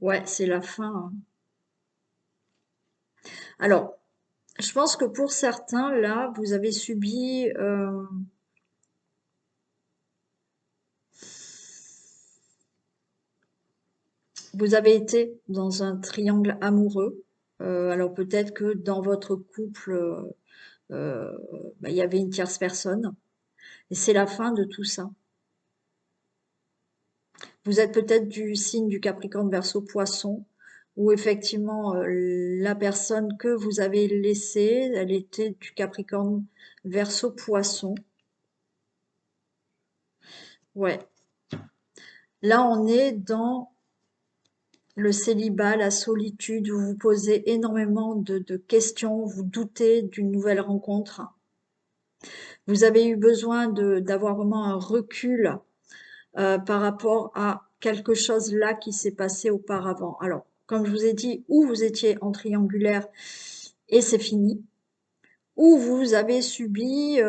Ouais, c'est la fin, hein. Alors, je pense que pour certains, là, vous avez subi, vous avez été dans un triangle amoureux. Alors peut-être que dans votre couple, euh, bah, il y avait une tierce personne. Et c'est la fin de tout ça. Vous êtes peut-être du signe du Capricorne Verseau Poisson, où effectivement la personne que vous avez laissée, elle était du Capricorne Verseau Poisson. Ouais. Là, on est dans le célibat, la solitude, vous vous posez énormément de questions, vous doutez d'une nouvelle rencontre. Vous avez eu besoin d'avoir vraiment un recul par rapport à quelque chose là qui s'est passé auparavant. Alors, comme je vous ai dit, ou vous étiez en triangulaire et c'est fini, ou vous avez subi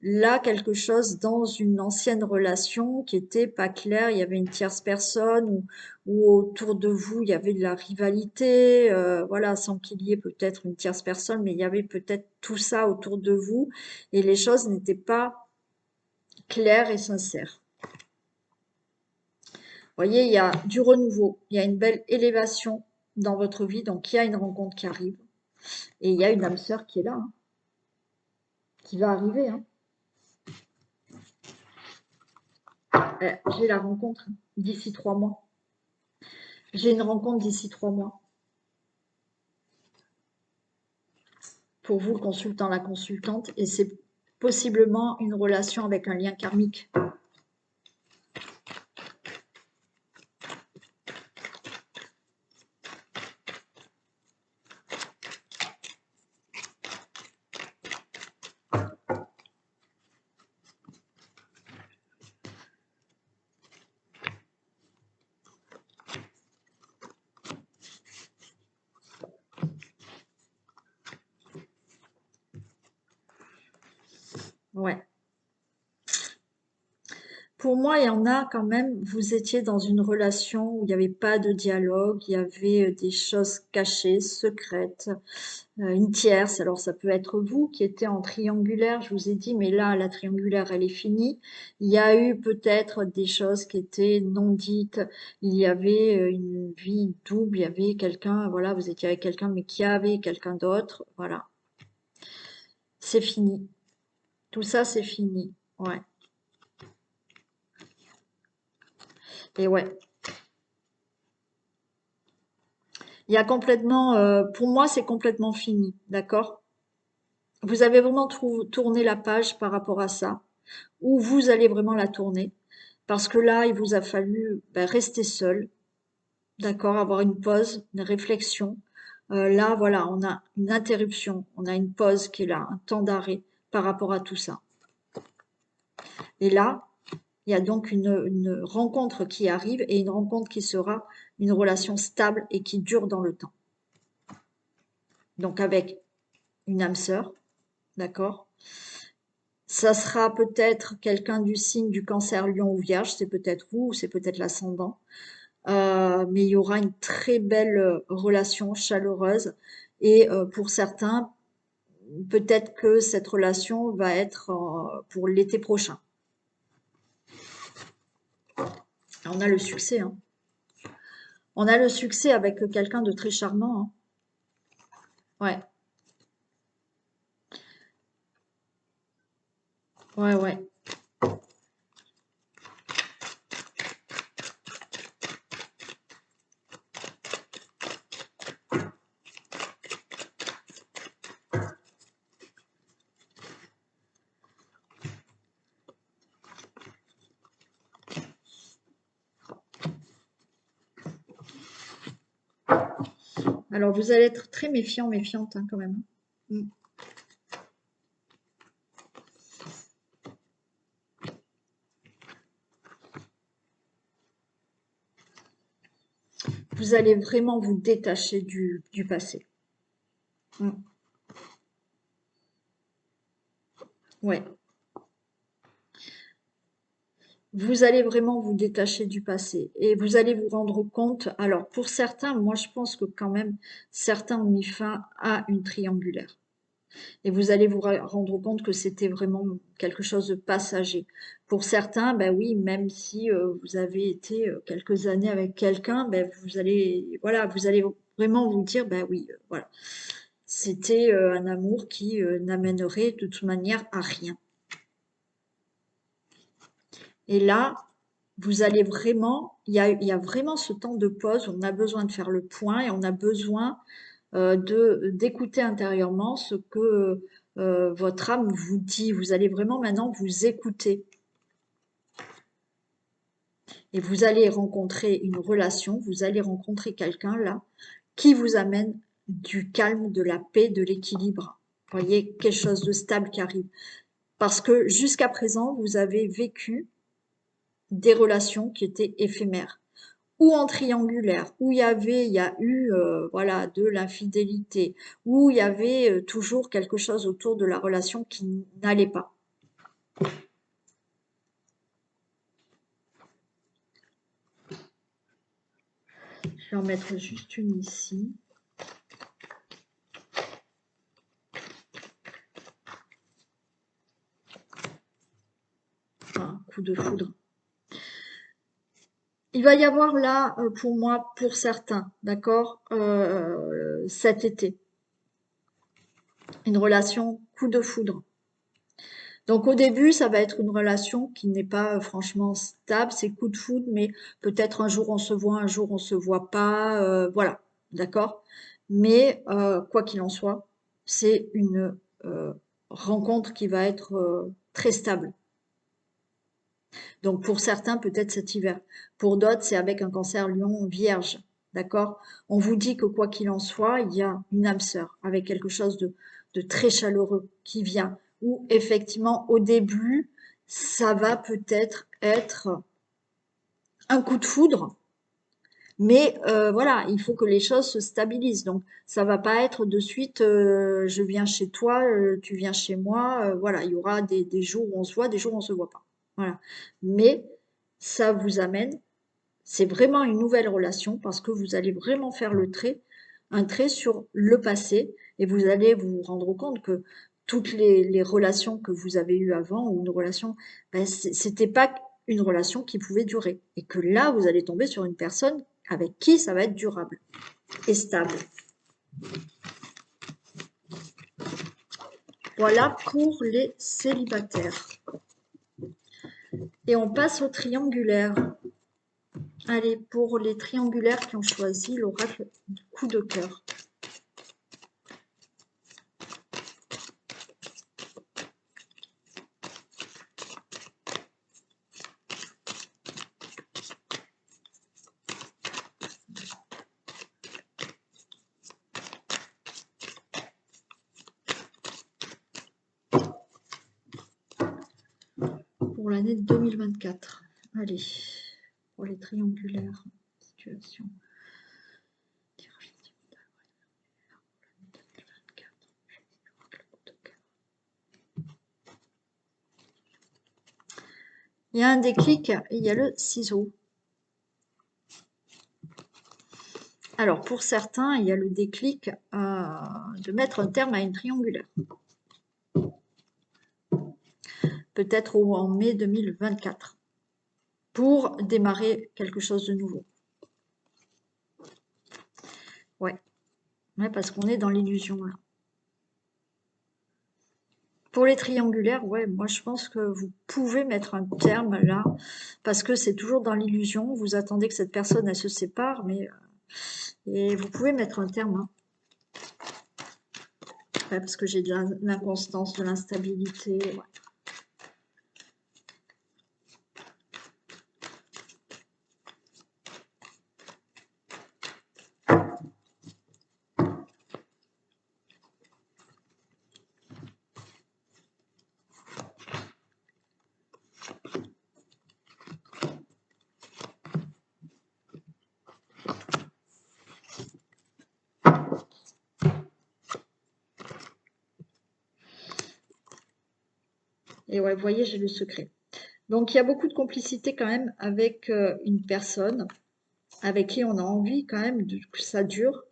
là quelque chose dans une ancienne relation qui était pas claire, il y avait une tierce personne ou autour de vous il y avait de la rivalité, voilà, sans qu'il y ait peut-être une tierce personne, mais il y avait peut-être tout ça autour de vous et les choses n'étaient pas claires et sincères. Vous voyez, il y a du renouveau, il y a une belle élévation dans votre vie, donc il y a une rencontre qui arrive et il y a une âme sœur qui est là, hein, qui va arriver, hein. J'ai la rencontre d'ici 3 mois. J'ai une rencontre d'ici 3 mois. Pour vous, le consultant, la consultante, et c'est possiblement une relation avec un lien karmique. Ouais. Pour moi, il y en a quand même, vous étiez dans une relation où il n'y avait pas de dialogue, il y avait des choses cachées, secrètes, une tierce. Alors ça peut être vous qui étiez en triangulaire, je vous ai dit, mais là, la triangulaire, elle est finie. Il y a eu peut-être des choses qui étaient non dites, il y avait une vie double, il y avait quelqu'un, voilà, vous étiez avec quelqu'un, mais qui avait quelqu'un d'autre, voilà. C'est fini. Tout ça, c'est fini. Ouais. Et ouais. Il y a complètement, pour moi, c'est complètement fini, d'accord? Vous avez vraiment tourné la page par rapport à ça, ou vous allez vraiment la tourner, parce que là, il vous a fallu ben, rester seul, d'accord, avoir une pause, une réflexion. Là, voilà, on a une interruption, on a une pause qui est là, un temps d'arrêt par rapport à tout ça. Et là, il y a donc une rencontre qui arrive et une rencontre qui sera une relation stable et qui dure dans le temps. Donc avec une âme sœur, d'accord? Ça sera peut-être quelqu'un du signe du Cancer, Lion ou Vierge, c'est peut-être vous ou c'est peut-être l'ascendant. Mais il y aura une très belle relation chaleureuse et pour certains, peut-être que cette relation va être pour l'été prochain. On a le succès, hein. On a le succès avec quelqu'un de très charmant, hein. Ouais, ouais, ouais. Alors vous allez être très méfiant, méfiante hein, quand même. Mm. Vous allez vraiment vous détacher du passé. Mm. Ouais. vous allez vraiment vous détacher du passé et vous allez vous rendre compte. Alors, pour certains, moi, je pense que quand même, certains ont mis fin à une triangulaire. Et vous allez vous rendre compte que c'était vraiment quelque chose de passager. Pour certains, ben oui, même si vous avez été quelques années avec quelqu'un, ben vous allez, voilà, vous allez vraiment vous dire, ben oui, voilà, c'était un amour qui n'amènerait de toute manière à rien. Et là, vous allez vraiment, il y a vraiment ce temps de pause où on a besoin de faire le point et on a besoin d'écouter intérieurement ce que votre âme vous dit. Vous allez vraiment maintenant vous écouter. Et vous allez rencontrer une relation, vous allez rencontrer quelqu'un là qui vous amène du calme, de la paix, de l'équilibre. Vous voyez, quelque chose de stable qui arrive. Parce que jusqu'à présent, vous avez vécu des relations qui étaient éphémères ou en triangulaire, où il y a eu voilà, de l'infidélité, où il y avait toujours quelque chose autour de la relation qui n'allait pas. Je vais en mettre juste une ici. Un coup de foudre. Il va y avoir là, pour moi, pour certains, d'accord, cet été, une relation coup de foudre. Donc au début, ça va être une relation qui n'est pas franchement stable, c'est coup de foudre, mais peut-être un jour on se voit, un jour on se voit pas, voilà, d'accord? Mais quoi qu'il en soit, c'est une rencontre qui va être très stable. Donc pour certains, peut-être cet hiver. Pour d'autres, c'est avec un cancer lion vierge, d'accord? On vous dit que quoi qu'il en soit, il y a une âme sœur avec quelque chose de très chaleureux qui vient. Ou effectivement, au début, ça va peut-être être un coup de foudre, mais voilà, il faut que les choses se stabilisent. Donc, ça va pas être de suite, je viens chez toi, tu viens chez moi. Voilà, il y aura des jours où on se voit, des jours où on se voit pas. Voilà. Mais ça vous amène, c'est vraiment une nouvelle relation parce que vous allez vraiment faire le trait, un trait sur le passé et vous allez vous rendre compte que toutes les relations que vous avez eues avant ou une relation, ben, c'était pas une relation qui pouvait durer et que là vous allez tomber sur une personne avec qui ça va être durable et stable. Voilà pour les célibataires. Et on passe au triangulaire. Allez, pour les triangulaires qui ont choisi l'oracle du coup de cœur. Pour l'année 2024. Allez, pour les triangulaires, situation. Il y a un déclic et il y a le ciseau. Alors, pour certains, il y a le déclic de mettre un terme à une triangulaire. Peut-être en mai 2024. Pour démarrer quelque chose de nouveau. Ouais, parce qu'on est dans l'illusion là. Pour les triangulaires, ouais, moi je pense que vous pouvez mettre un terme là, parce que c'est toujours dans l'illusion. Vous attendez que cette personne elle se sépare, mais et vous pouvez mettre un terme. Hein. Ouais, parce que j'ai de l'inconstance, de l'instabilité. Ouais. Et ouais, vous voyez, j'ai le secret. Donc, il y a beaucoup de complicité quand même avec une personne avec qui on a envie quand même que ça dure.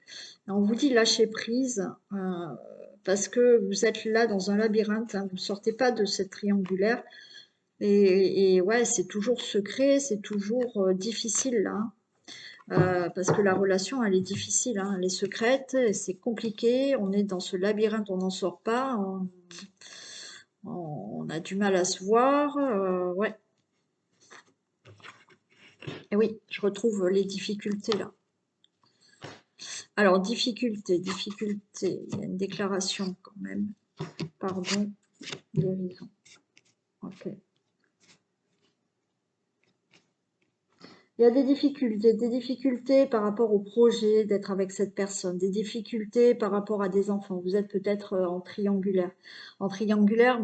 Et on vous dit lâcher prise parce que vous êtes là dans un labyrinthe, hein, vous ne sortez pas de cette triangulaire. Et ouais, c'est toujours secret, c'est toujours difficile là, hein. Parce que la relation, elle est difficile, hein, elle est secrète, c'est compliqué, on est dans ce labyrinthe, on n'en sort pas, on a du mal à se voir, ouais. Et oui, je retrouve les difficultés là. Alors, difficulté, il y a une déclaration quand même. Pardon, guérison. Ok. Il y a des difficultés par rapport au projet d'être avec cette personne, des difficultés par rapport à des enfants. Vous êtes peut-être en triangulaire,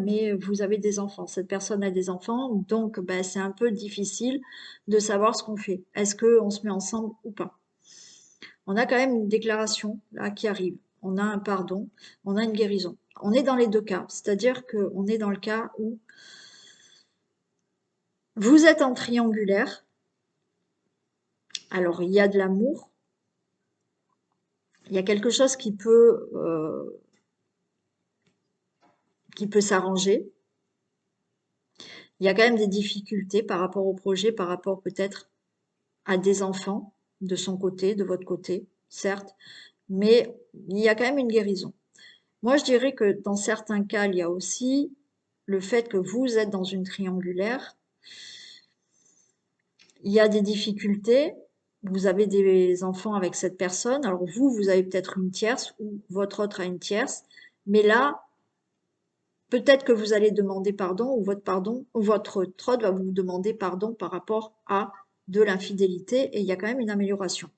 mais vous avez des enfants. Cette personne a des enfants, donc ben, c'est un peu difficile de savoir ce qu'on fait. Est-ce qu'on se met ensemble ou pas? On a quand même une déclaration là qui arrive. On a un pardon, on a une guérison. On est dans les deux cas, c'est-à-dire qu'on est dans le cas où vous êtes en triangulaire. Alors, il y a de l'amour, il y a quelque chose qui peut s'arranger. Il y a quand même des difficultés par rapport au projet, par rapport peut-être à des enfants de son côté, de votre côté, certes, mais il y a quand même une guérison. Moi, je dirais que dans certains cas, il y a aussi le fait que vous êtes dans une triangulaire. Il y a des difficultés. Vous avez des enfants avec cette personne. Alors vous avez peut-être une tierce ou votre autre a une tierce. Mais là, peut-être que vous allez demander pardon ou votre autre va vous demander pardon par rapport à de l'infidélité et il y a quand même une amélioration.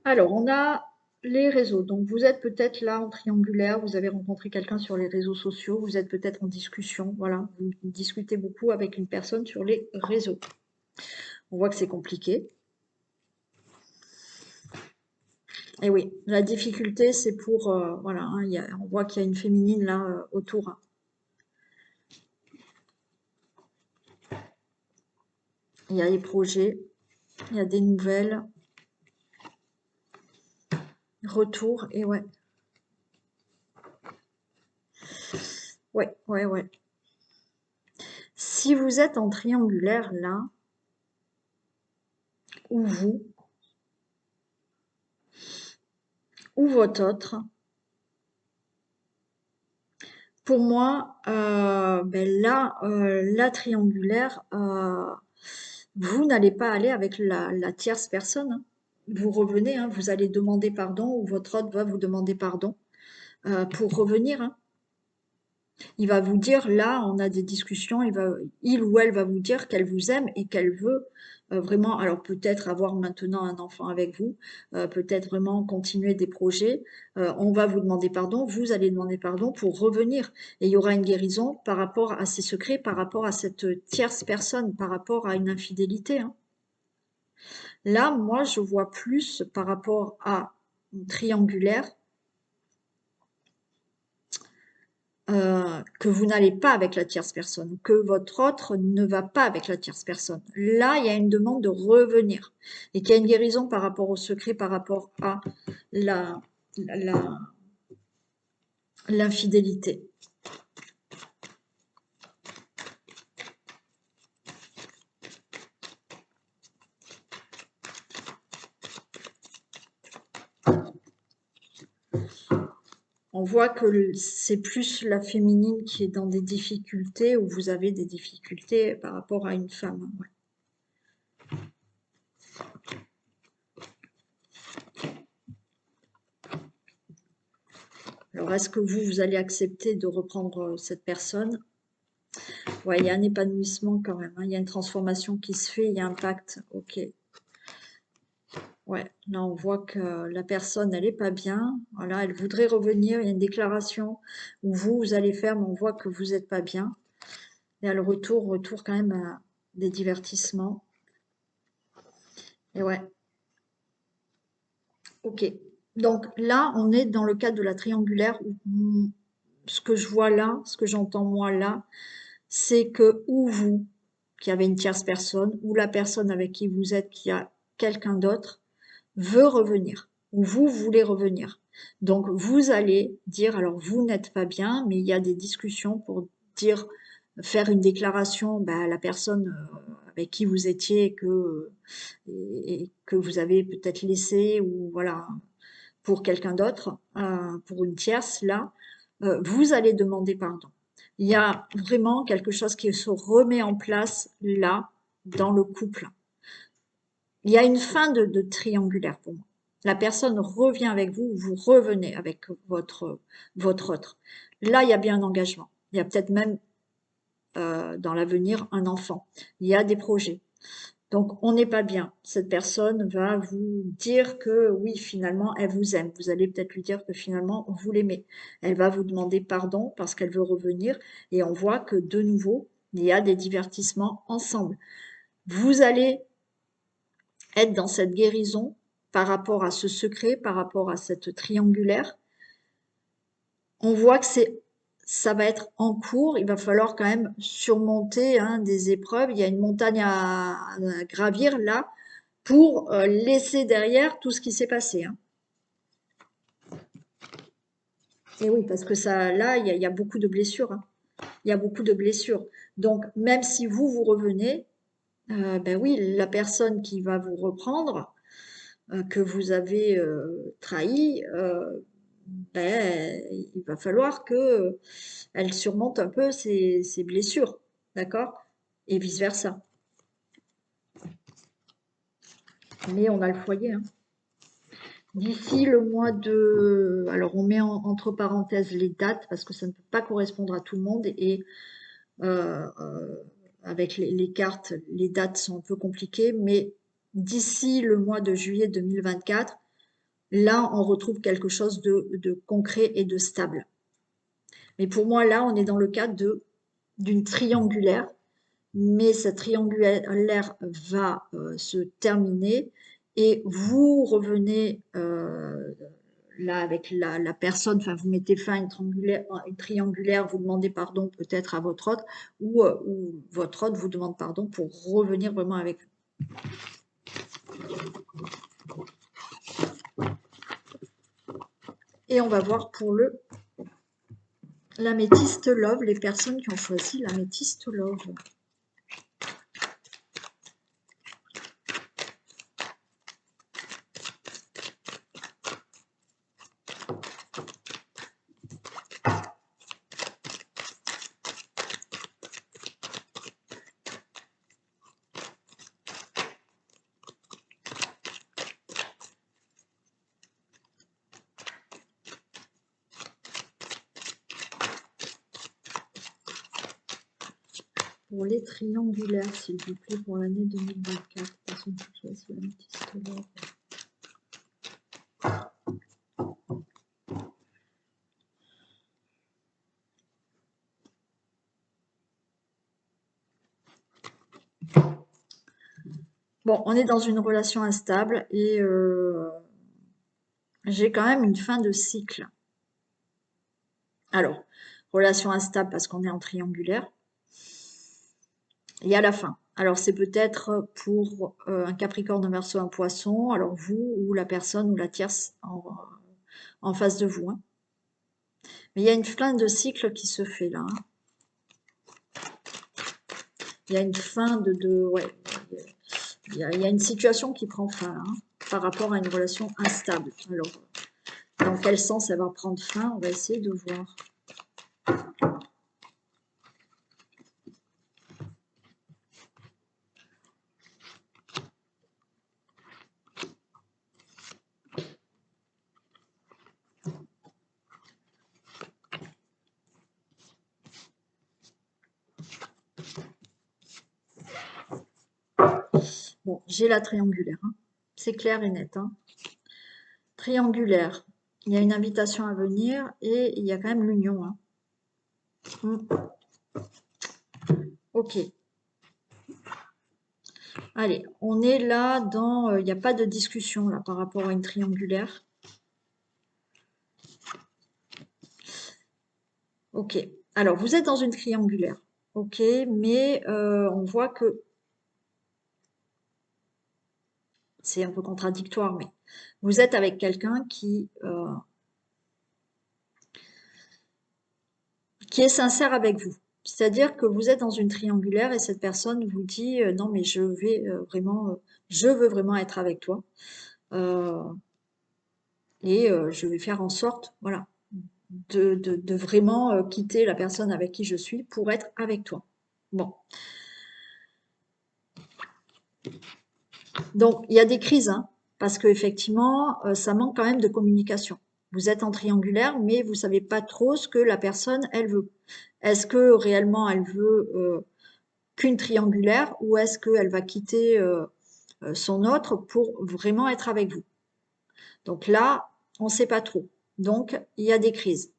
Alors, on a les réseaux. Donc, vous êtes peut-être là en triangulaire, vous avez rencontré quelqu'un sur les réseaux sociaux, vous êtes peut-être en discussion, voilà, vous discutez beaucoup avec une personne sur les réseaux. On voit que c'est compliqué. Et oui, la difficulté, c'est pour, voilà, hein, on voit qu'il y a une féminine là autour, hein. Il y a des projets, il y a des nouvelles, retours, et ouais. Ouais. Si vous êtes en triangulaire là, ou vous, ou votre autre, pour moi, ben là, la triangulaire, vous n'allez pas aller avec la tierce personne, hein. Vous revenez, hein, vous allez demander pardon ou votre autre va vous demander pardon pour revenir, hein. Il va vous dire, là, on a des discussions, il ou elle va vous dire qu'elle vous aime et qu'elle veut vraiment, alors peut-être avoir maintenant un enfant avec vous, peut-être vraiment continuer des projets. On va vous demander pardon, vous allez demander pardon pour revenir. Et il y aura une guérison par rapport à ces secrets, par rapport à cette tierce personne, par rapport à une infidélité, hein. Là, moi, je vois plus par rapport à une triangulaire, que vous n'allez pas avec la tierce personne, que votre autre ne va pas avec la tierce personne. Là, il y a une demande de revenir et qu'il y a une guérison par rapport au secret, par rapport à la, la- l'infidélité. On voit que c'est plus la féminine qui est dans des difficultés, où vous avez des difficultés par rapport à une femme, ouais. Alors, est-ce que vous allez accepter de reprendre cette personne? Ouais, il y a un épanouissement quand même, hein. Il y a une transformation qui se fait, il y a un pacte, ok. Ouais, là on voit que la personne, elle est pas bien. Voilà, elle voudrait revenir. Il y a une déclaration où vous allez faire, mais on voit que vous êtes pas bien. Il y a le retour quand même à des divertissements. Et ouais, ok. Donc là, on est dans le cadre de la triangulaire où ce que je vois là, ce que j'entends moi là, c'est que ou vous, qui avez une tierce personne, ou la personne avec qui vous êtes, qui a quelqu'un d'autre, veut revenir, ou vous voulez revenir. Donc vous allez dire, alors vous n'êtes pas bien, mais il y a des discussions pour dire, faire une déclaration à la personne avec qui vous étiez et que vous avez peut-être laissé, ou voilà, pour quelqu'un d'autre, pour une tierce, là, vous allez demander pardon. Il y a vraiment quelque chose qui se remet en place là, dans le couple. Il y a une fin de triangulaire pour moi. La personne revient avec vous, vous revenez avec votre autre. Là, il y a bien un engagement. Il y a peut-être même dans l'avenir un enfant. Il y a des projets. Donc, on n'est pas bien. Cette personne va vous dire que oui, finalement, elle vous aime. Vous allez peut-être lui dire que finalement, vous l'aimez. Elle va vous demander pardon parce qu'elle veut revenir. Et on voit que de nouveau, il y a des divertissements ensemble. Vous allez être dans cette guérison par rapport à ce secret, par rapport à cette triangulaire. On voit que ça va être en cours, il va falloir quand même surmonter des épreuves. Il y a une montagne à gravir là pour laisser derrière tout ce qui s'est passé. Et oui, parce que ça, là, il y a beaucoup de blessures. Il y a beaucoup de blessures. Donc, même si vous revenez, ben oui, la personne qui va vous reprendre, que vous avez trahi, ben, il va falloir que elle surmonte un peu ses blessures, d'accord? Et vice-versa. Mais on a le foyer, hein. D'ici le mois de... Alors, on met entre parenthèses les dates parce que ça ne peut pas correspondre à tout le monde et avec les cartes, les dates sont un peu compliquées, mais d'ici le mois de juillet 2024, là, on retrouve quelque chose de concret et de stable. Mais pour moi, là, on est dans le cadre d'une triangulaire, mais cette triangulaire va se terminer et vous revenez là avec la personne, enfin vous mettez fin à une triangulaire, vous demandez pardon peut-être à votre hôte ou votre hôte vous demande pardon pour revenir vraiment avec vous. Et on va voir pour l'améthyste love, les personnes qui ont choisi l'améthyste love. Pour les triangulaires, s'il vous plaît, pour l'année 2024, personne qui choisit l'améthyste love. Bon, on est dans une relation instable et j'ai quand même une fin de cycle. Alors, relation instable parce qu'on est en triangulaire. Il y a la fin. Alors, c'est peut-être pour un Capricorne, un Verseau, un Poisson. Alors, vous ou la personne ou la tierce en face de vous. Mais il y a une fin de cycle qui se fait là. Il y a une fin ouais, il y a une situation qui prend fin par rapport à une relation instable. Alors, dans quel sens elle va prendre fin? On va essayer de voir. Bon, j'ai la triangulaire. C'est clair et net, hein. Triangulaire. Il y a une invitation à venir et il y a quand même l'union, hein. Ok. Allez, on est là dans... Il n'y a pas de discussion là par rapport à une triangulaire. Ok. Alors, vous êtes dans une triangulaire. Ok, mais on voit que c'est un peu contradictoire, mais vous êtes avec quelqu'un qui est sincère avec vous. C'est-à-dire que vous êtes dans une triangulaire et cette personne vous dit non mais je veux vraiment être avec toi euh, et je vais faire en sorte voilà de vraiment quitter la personne avec qui je suis pour être avec toi. Bon, donc il y a des crises hein, parce que effectivement ça manque quand même de communication. Vous êtes en triangulaire mais vous savez pas trop ce que la personne elle veut. Est-ce que réellement elle veut qu'une triangulaire ou est-ce qu'elle va quitter son autre pour vraiment être avec vous? Donc là, on ne sait pas trop. Donc, il y a des crises.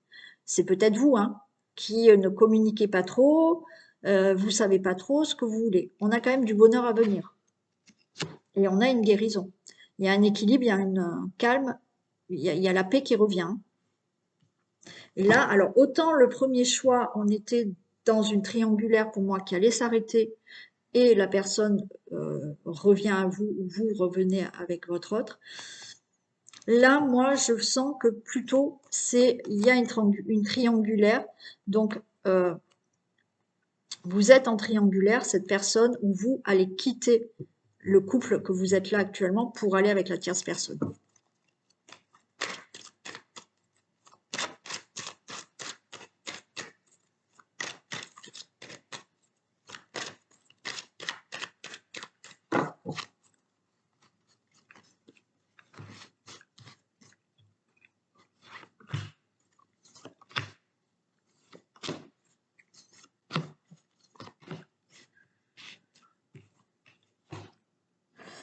C'est peut-être vous hein, qui ne communiquez pas trop, vous ne savez pas trop ce que vous voulez. On a quand même du bonheur à venir et on a une guérison. Il y a un équilibre, il y a un calme, il y a la paix qui revient. Et là, alors autant le premier choix, on était dans une triangulaire pour moi qui allait s'arrêter et la personne revient à vous ou vous revenez avec votre autre. Là, moi, je sens que plutôt il y a une triangulaire. Donc, vous êtes en triangulaire, cette personne, ou vous allez quitter le couple que vous êtes là actuellement pour aller avec la tierce personne.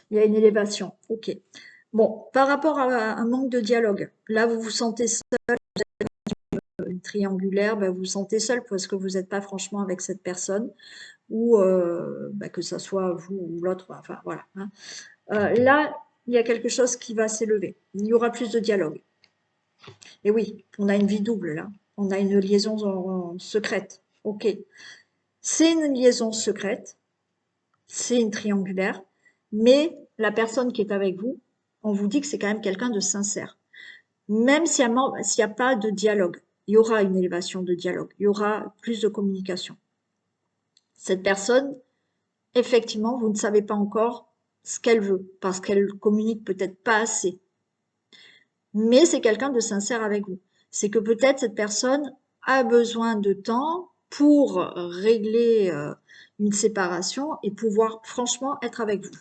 Il y a une élévation. Ok. Bon, par rapport à un manque de dialogue, là, vous vous sentez seul, une triangulaire, ben, vous vous sentez seul parce que vous n'êtes pas franchement avec cette personne, ou que ça soit vous ou l'autre, enfin voilà. Hein. Là, il y a quelque chose qui va s'élever. Il y aura plus de dialogue. Et oui, on a une vie double là. On a une liaison secrète. Ok. C'est une liaison secrète, c'est une triangulaire, mais la personne qui est avec vous, on vous dit que c'est quand même quelqu'un de sincère. Même s'il n'y a pas de dialogue, il y aura une élévation de dialogue, il y aura plus de communication. Cette personne, effectivement, vous ne savez pas encore ce qu'elle veut, parce qu'elle communique peut-être pas assez. Mais c'est quelqu'un de sincère avec vous. C'est que peut-être cette personne a besoin de temps pour régler une séparation et pouvoir franchement être avec vous.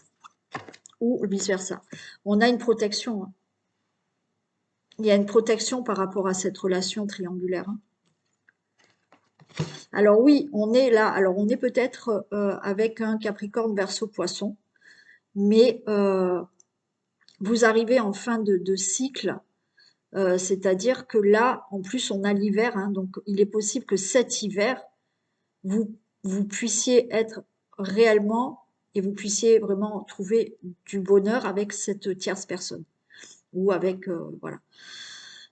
Ou vice-versa. On a une protection. Hein. Il y a une protection par rapport à cette relation triangulaire. Hein. Alors oui, on est là. Alors on est peut-être avec un Capricorne Verseau Poisson, mais vous arrivez en fin de cycle, c'est-à-dire que là, en plus, on a l'hiver, hein, donc il est possible que cet hiver, vous, vous puissiez être réellement et vous puissiez vraiment trouver du bonheur avec cette tierce personne ou avec, voilà.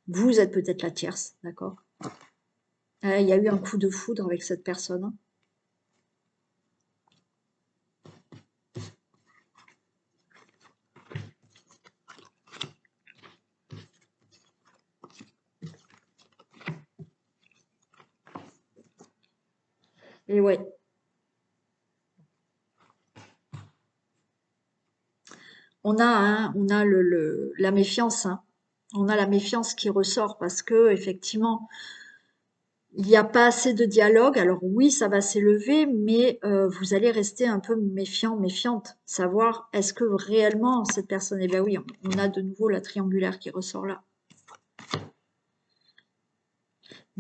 Vous êtes peut-être la tierce, d'accord? Il y a eu un coup de foudre avec cette personne. Hein. Et ouais. On a la méfiance. Hein. On a la méfiance qui ressort parce que effectivement, il n'y a pas assez de dialogue. Alors oui, ça va s'élever, mais vous allez rester un peu méfiant, méfiante. Savoir, est-ce que réellement cette personne... Eh bien oui, on a de nouveau la triangulaire qui ressort là.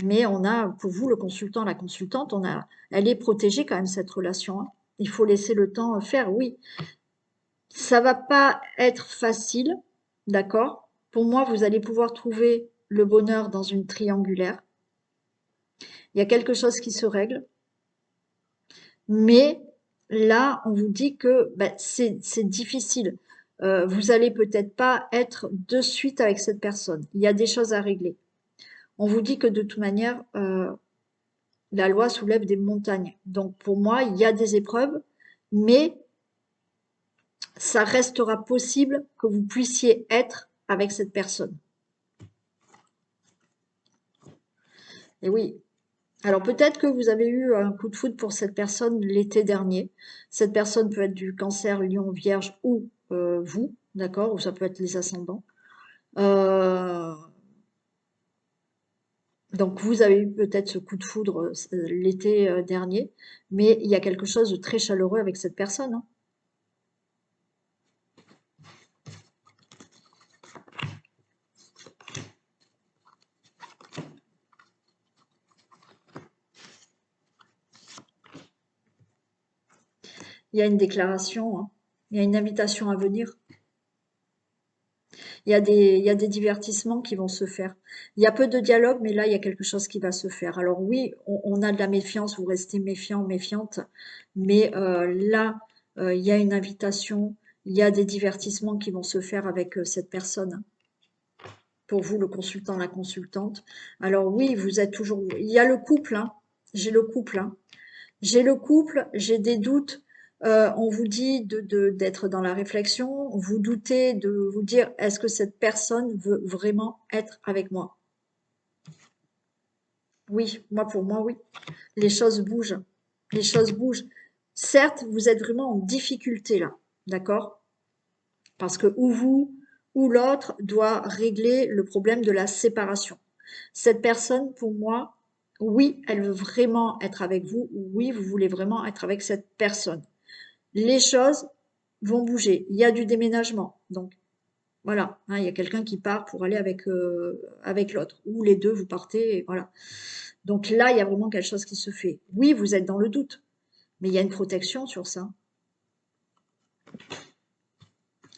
Mais on a, pour vous, le consultant, la consultante, elle est protégée quand même, cette relation. Hein. Il faut laisser le temps faire, oui. Ça va pas être facile, d'accord? Pour moi, vous allez pouvoir trouver le bonheur dans une triangulaire. Il y a quelque chose qui se règle, mais là, on vous dit que c'est difficile. Vous allez peut-être pas être de suite avec cette personne. Il y a des choses à régler. On vous dit que de toute manière, la loi soulève des montagnes. Donc pour moi, il y a des épreuves, mais ça restera possible que vous puissiez être avec cette personne. Et oui. Alors peut-être que vous avez eu un coup de foudre pour cette personne l'été dernier. Cette personne peut être du cancer, lion, vierge ou vous, d'accord? Ou ça peut être les ascendants. Euh, donc vous avez eu peut-être ce coup de foudre l'été dernier, mais il y a quelque chose de très chaleureux avec cette personne, hein. Il y a une déclaration, hein. Il y a une invitation à venir. Il y a des divertissements qui vont se faire. Il y a peu de dialogue, mais là, il y a quelque chose qui va se faire. Alors oui, on a de la méfiance, vous restez méfiant, méfiante, mais là, il y a une invitation, il y a des divertissements qui vont se faire avec cette personne. Pour vous, le consultant, la consultante. Alors oui, vous êtes toujours... Il y a le couple, hein. J'ai le couple, hein. J'ai le couple, j'ai des doutes. On vous dit d'être dans la réflexion. Vous doutez de vous dire, est-ce que cette personne veut vraiment être avec moi? Oui, pour moi, oui. Les choses bougent. Les choses bougent. Certes, vous êtes vraiment en difficulté là, d'accord? Parce que ou vous ou l'autre doit régler le problème de la séparation. Cette personne, pour moi, oui, elle veut vraiment être avec vous. Oui, vous voulez vraiment être avec cette personne. Les choses vont bouger. Il y a du déménagement. Donc, voilà, hein, il y a quelqu'un qui part pour aller avec l'autre. Ou les deux, vous partez, et voilà. Donc là, il y a vraiment quelque chose qui se fait. Oui, vous êtes dans le doute, mais il y a une protection sur ça.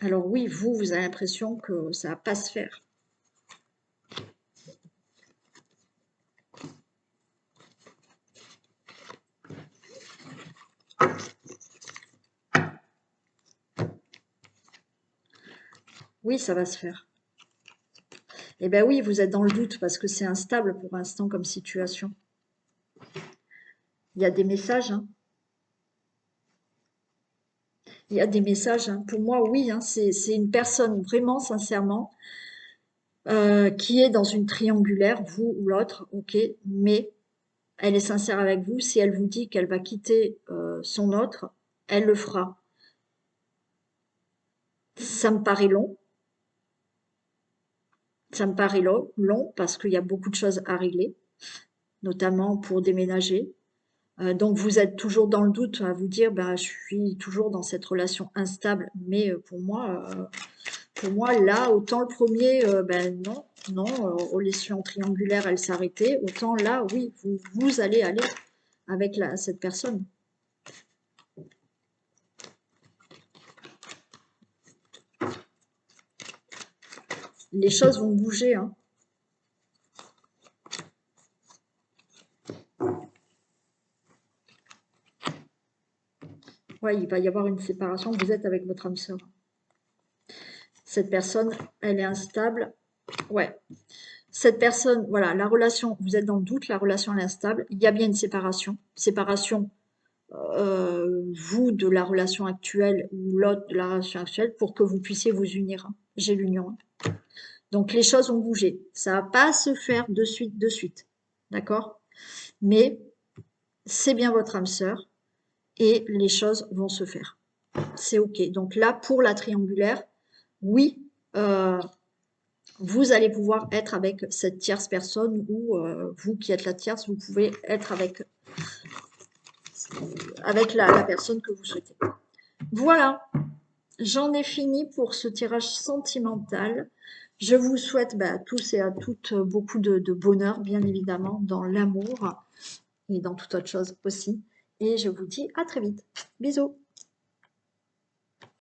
Alors oui, vous avez l'impression que ça va pas se faire. Oui, ça va se faire. Eh bien oui, vous êtes dans le doute parce que c'est instable pour l'instant comme situation. Il y a des messages, hein. Il y a des messages, hein. Pour moi, oui, hein, c'est une personne vraiment, sincèrement, qui est dans une triangulaire, vous ou l'autre, ok, mais elle est sincère avec vous. Si elle vous dit qu'elle va quitter son autre, elle le fera. Ça me paraît long. Ça me paraît long parce qu'il y a beaucoup de choses à régler, notamment pour déménager. Donc vous êtes toujours dans le doute à vous dire, ben, je suis toujours dans cette relation instable, mais pour moi, là, autant le premier, ben non, non, relation triangulaire, elle s'arrêtait, autant là, oui, vous allez aller avec cette personne. Les choses vont bouger, hein. Ouais, il va y avoir une séparation, vous êtes avec votre âme sœur. Cette personne, elle est instable. Ouais. Cette personne, voilà, la relation, vous êtes dans le doute, la relation elle est instable. Il y a bien une séparation. Séparation, vous de la relation actuelle ou l'autre de la relation actuelle pour que vous puissiez vous unir, hein. J'ai l'union, hein. Donc les choses ont bougé. Ça va pas se faire de suite. D'accord? Mais c'est bien votre âme sœur et les choses vont se faire. C'est OK. Donc là, pour la triangulaire, oui, vous allez pouvoir être avec cette tierce personne ou vous qui êtes la tierce, vous pouvez être avec la personne que vous souhaitez. Voilà, j'en ai fini pour ce tirage sentimental. Je vous souhaite à tous et à toutes beaucoup de bonheur, bien évidemment, dans l'amour et dans toute autre chose aussi. Et je vous dis à très vite. Bisous.